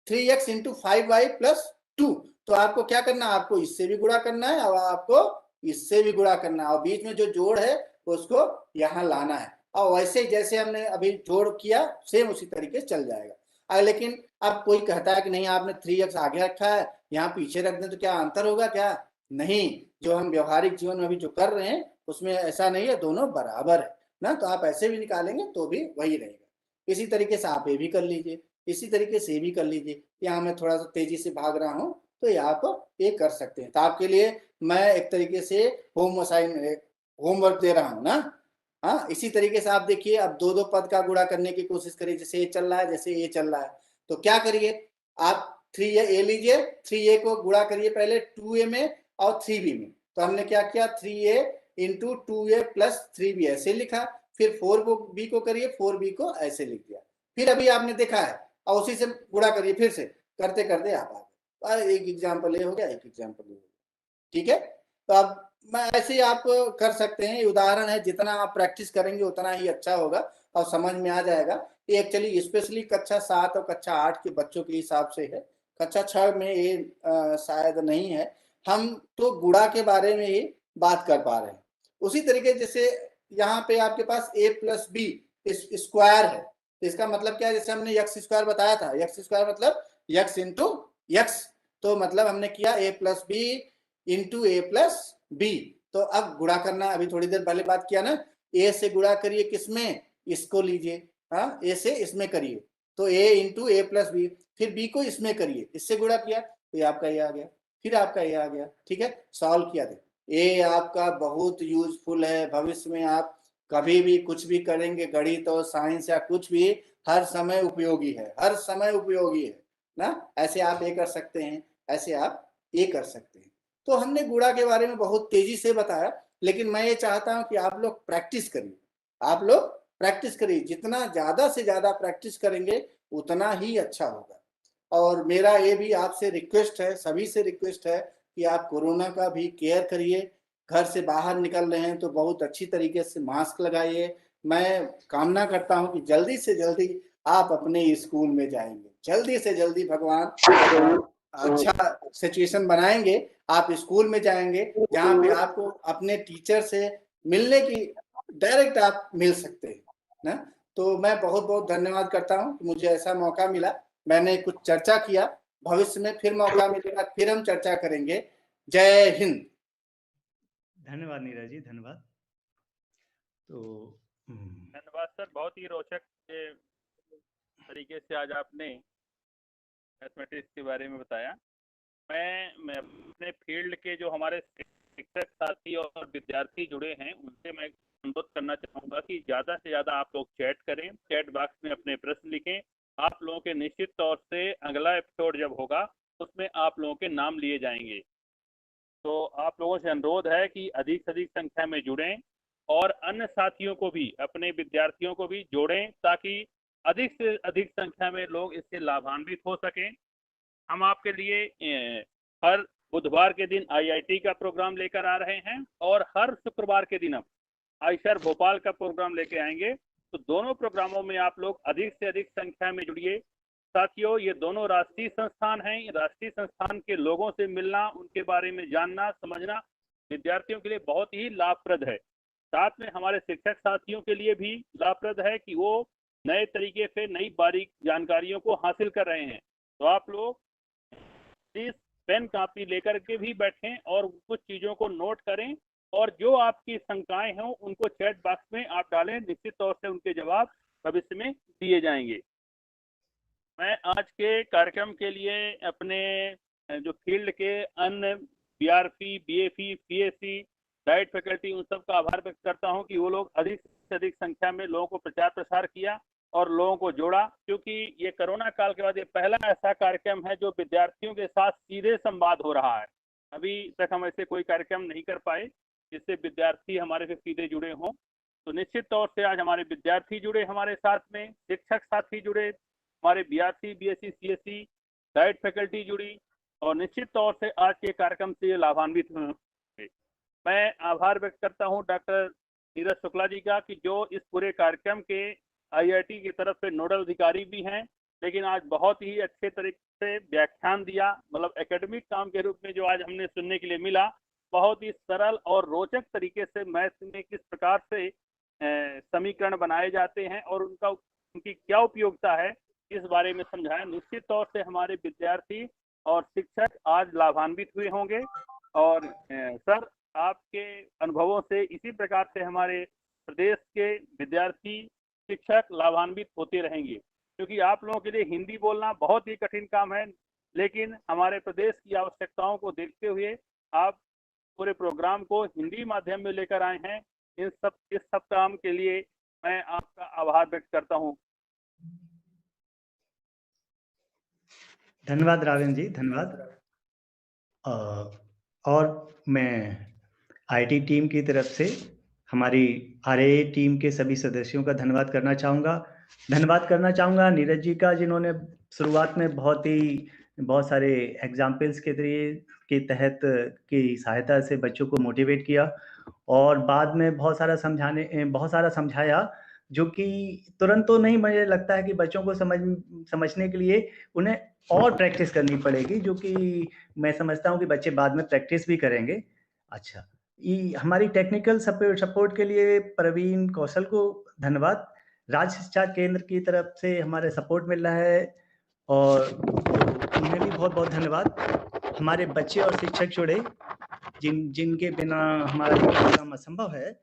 3x इंटू 5y प्लस 2, तो आपको क्या करना है, आपको इससे भी गुणा करना है और आपको इससे भी गुणा करना है, और बीच में जो जोड़ है उसको यहाँ लाना है, और वैसे जैसे हमने अभी जोड़ किया सेम उसी तरीके से चल जाएगा। लेकिन अब कोई कहता है कि नहीं आपने 3x आगे रखा है यहाँ पीछे रख दें तो क्या अंतर होगा क्या? नहीं, जो हम व्यवहारिक जीवन में अभी जो कर रहे हैं उसमें ऐसा नहीं है, दोनों बराबर है ना, तो आप ऐसे भी निकालेंगे तो भी वही रहेगा। इसी तरीके से आप ये भी कर लीजिए, इसी तरीके से भी कर लीजिए। यहाँ मैं थोड़ा सा तेजी से भाग रहा हूँ तो ये आप ये कर सकते हैं। तो आपके लिए मैं एक तरीके से होमवर्क दे रहा हूँ ना। हाँ, इसी तरीके से आप देखिए, अब 2 पद का गुणा करने की कोशिश करिए, जैसे ये चल रहा है जैसे ये चल रहा है, तो क्या करिए आप 3a लीजिए, 3a को गुणा करिए पहले 2a में और 3b में, तो हमने क्या किया 3a into 2a plus 3b ऐसे लिखा, फिर 4b को करिए 4b को ऐसे लिख दिया, फिर अभी आपने देखा है और उसी से गुणा करिए, फिर से करते करते आप आ गए। एक एग्जाम्पल ये हो गया, एक एग्जाम्पल ये हो गया। ठीक है, तो अब मैं ऐसे ही आप कर सकते हैं, उदाहरण है, जितना आप प्रैक्टिस करेंगे उतना ही अच्छा होगा और समझ में आ जाएगा। ये एक्चुअली स्पेशली कक्षा 7 और कक्षा 8 के बच्चों के हिसाब से है, कक्षा 6 में ये शायद नहीं है। हम तो गुणा के बारे में ही बात कर पा रहे हैं। उसी तरीके जैसे यहाँ पे आपके पास a प्लस बी स्क्वायर है, तो इसका मतलब क्या है, जैसे हमने x स्क्वायर बताया था, x स्क्वायर मतलब x इंटू x, तो मतलब हमने किया a plus B into A plus B. तो अब गुणा करना, अभी थोड़ी देर पहले बात किया ना, a से गुणा करिए किसमें, इसको लीजिए, हाँ a से इसमें करिए तो a into A plus B, फिर b को इसमें करिए, इससे गुणा किया तो ये आपका ये आ गया, फिर आपका ये आ गया। ठीक है, सॉल्व किया था, ये आपका बहुत यूजफुल है, भविष्य में आप कभी भी कुछ भी करेंगे, गणित और साइंस या कुछ भी, हर समय उपयोगी है, हर समय उपयोगी है ना। ऐसे आप ये कर सकते हैं, ऐसे आप ये कर सकते हैं। तो हमने गुणा के बारे में बहुत तेजी से बताया, लेकिन मैं ये चाहता हूं कि आप लोग प्रैक्टिस करिए, आप लोग प्रैक्टिस करिए, जितना ज्यादा से ज्यादा प्रैक्टिस करेंगे उतना ही अच्छा होगा। और मेरा ये भी आपसे रिक्वेस्ट है, सभी से रिक्वेस्ट है कि आप कोरोना का भी केयर करिए, घर से बाहर निकल रहे हैं तो बहुत अच्छी तरीके से मास्क लगाइए। मैं कामना करता हूं कि जल्दी से जल्दी आप अपने स्कूल में जाएंगे, जल्दी से जल्दी भगवान अच्छा सिचुएशन बनाएंगे, आप स्कूल में जाएंगे जहाँ पे आपको अपने टीचर से मिलने की डायरेक्ट आप मिल सकते हैं ना। तो मैं बहुत बहुत धन्यवाद करता हूँ कि मुझे ऐसा मौका मिला, मैंने कुछ चर्चा किया, भविष्य में फिर मौका मिलेगा फिर हम चर्चा करेंगे। जय हिंद। धन्यवाद नीरज जी, धन्यवाद। तो धन्यवाद सर, बहुत ही रोचक तरीके से आज आपने मैथमेटिक्स के बारे में बताया। मैं अपने फील्ड के जो हमारे शिक्षक साथी और विद्यार्थी जुड़े हैं उनसे मैं अनुरोध करना चाहूँगा कि ज़्यादा से ज़्यादा आप लोग चैट करें, चैट बॉक्स में अपने प्रश्न लिखें। आप लोगों के निश्चित तौर से अगला एपिसोड जब होगा उसमें आप लोगों के नाम लिए जाएंगे। तो आप लोगों से अनुरोध है कि अधिक से अधिक संख्या में जुड़ें और अन्य साथियों को भी, अपने विद्यार्थियों को भी जोड़ें ताकि अधिक से अधिक संख्या में लोग इससे लाभान्वित हो सकें। हम आपके लिए हर बुधवार के दिन आईआईटी का प्रोग्राम लेकर आ रहे हैं और हर शुक्रवार के दिन अब आईशर भोपाल का प्रोग्राम लेके आएंगे। तो दोनों प्रोग्रामों में आप लोग अधिक से अधिक संख्या में जुड़िए। साथियों, ये दोनों राष्ट्रीय संस्थान हैं। राष्ट्रीय संस्थान के लोगों से मिलना, उनके बारे में जानना समझना विद्यार्थियों के लिए बहुत ही लाभप्रद है। साथ में हमारे शिक्षक साथियों के लिए भी लाभप्रद है कि वो नए तरीके से नई बारीक जानकारियों को हासिल कर रहे हैं। तो आप लोग इस पेन कापी लेकर के भी बैठें और कुछ चीज़ों को नोट करें और जो आपकी शंकाएं हों उनको चैट बॉक्स में आप डालें। निश्चित तौर से उनके जवाब भविष्य में दिए जाएंगे। मैं आज के कार्यक्रम के लिए अपने जो फील्ड के अन्य बीआरपी, बीएफई, पीएससी, डाइट फैकल्टी उन सब का आभार व्यक्त करता हूं कि वो लोग अधिक से अधिक संख्या में लोगों को प्रचार प्रसार किया और लोगों को जोड़ा, क्योंकि ये कोरोना काल के बाद ये पहला ऐसा कार्यक्रम है जो विद्यार्थियों के साथ सीधे संवाद हो रहा है। अभी तक हम ऐसे कोई कार्यक्रम नहीं कर पाए जिससे विद्यार्थी हमारे से सीधे जुड़े हों। तो निश्चित तौर से आज हमारे विद्यार्थी जुड़े हमारे साथ में, शिक्षक साथी जुड़े, हमारे BRC, BSc, CSC, diet faculty जुड़ी और निश्चित तौर से आज के कार्यक्रम से लाभान्वित हुए। मैं आभार व्यक्त करता हूं डॉक्टर नीरज शुक्ला जी का कि जो इस पूरे कार्यक्रम के आईआईटी की तरफ से नोडल अधिकारी भी हैं, लेकिन आज बहुत ही अच्छे तरीके से व्याख्यान दिया। मतलब एकेडमिक काम के रूप में जो आज हमने सुनने के लिए मिला, बहुत ही सरल और रोचक तरीके से मैथ में किस प्रकार से समीकरण बनाए जाते हैं और उनकी क्या उपयोगिता है, इस बारे में समझाया। निश्चित तौर से हमारे विद्यार्थी और शिक्षक आज लाभान्वित हुए होंगे और सर आपके अनुभवों से इसी प्रकार से हमारे प्रदेश के विद्यार्थी शिक्षक लाभान्वित होते रहेंगे, क्योंकि आप लोगों के लिए हिंदी बोलना बहुत ही कठिन काम है, लेकिन हमारे प्रदेश की आवश्यकताओं को देखते हुए आप पूरे प्रोग्राम को हिंदी माध्यम में लेकर आए हैं। इस सब काम के लिए मैं आपका आभार व्यक्त करता हूं। धन्यवाद रावेन जी, धन्यवाद। और मैं आईटी टीम की तरफ से हमारी आरए टीम के सभी सदस्यों का धन्यवाद करना चाहूँगा नीरज जी का, जिन्होंने शुरुआत में बहुत सारे एग्जाम्पल्स के तहत की सहायता से बच्चों को मोटिवेट किया और बाद में बहुत सारा समझाया, जो कि तुरंत तो नहीं, मुझे लगता है कि बच्चों को समझने के लिए उन्हें और प्रैक्टिस करनी पड़ेगी, जो कि मैं समझता हूँ कि बच्चे बाद में प्रैक्टिस भी करेंगे। अच्छा, हमारी टेक्निकल सपोर्ट के लिए प्रवीण कौशल को धन्यवाद। राज्य शिक्षा केंद्र की तरफ से हमारे सपोर्ट मिल रहा है और उन्हें भी बहुत बहुत धन्यवाद। हमारे बच्चे और शिक्षक जुड़े जिनके बिना हमारा प्रोग्राम असंभव है,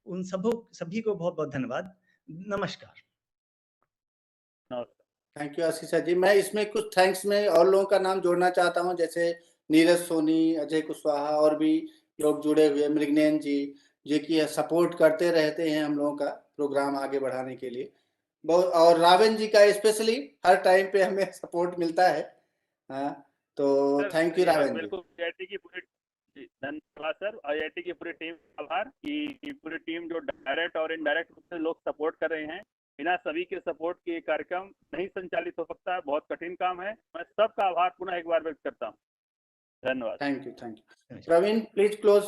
उन सभी को बहुत बहुत धन्यवाद। नमस्कार। थैंक यू आशीषा जी। मैं इसमें कुछ थैंक्स में और लोगों का नाम जोड़ना चाहता हूं, जैसे नीरज सोनी, अजय कुशवाहा और भी लोग जुड़े हुए, मृगनयन जी, जो कि सपोर्ट करते रहते हैं हम लोगों का प्रोग्राम आगे बढ़ाने के लिए बहुत, और रावेन जी का स्पेशली हर टाइम पे हमें सपोर्ट मिलता है। हाँ, तो थैंक यू रावेन जी। आईआईटी की पूरी धन्यवाद सर, आईआईटी की पूरी टीम का आभार कि पूरी टीम जो डायरेक्ट और इनडायरेक्ट रूप से लोग सपोर्ट कर रहे हैं। बिना सभी के सपोर्ट के कार्यक्रम नहीं संचालित हो सकता है, बहुत कठिन काम है। मैं सबका आभार पुनः एक बार व्यक्त करता हूँ। धन्यवाद। Thank you. Praveen please close.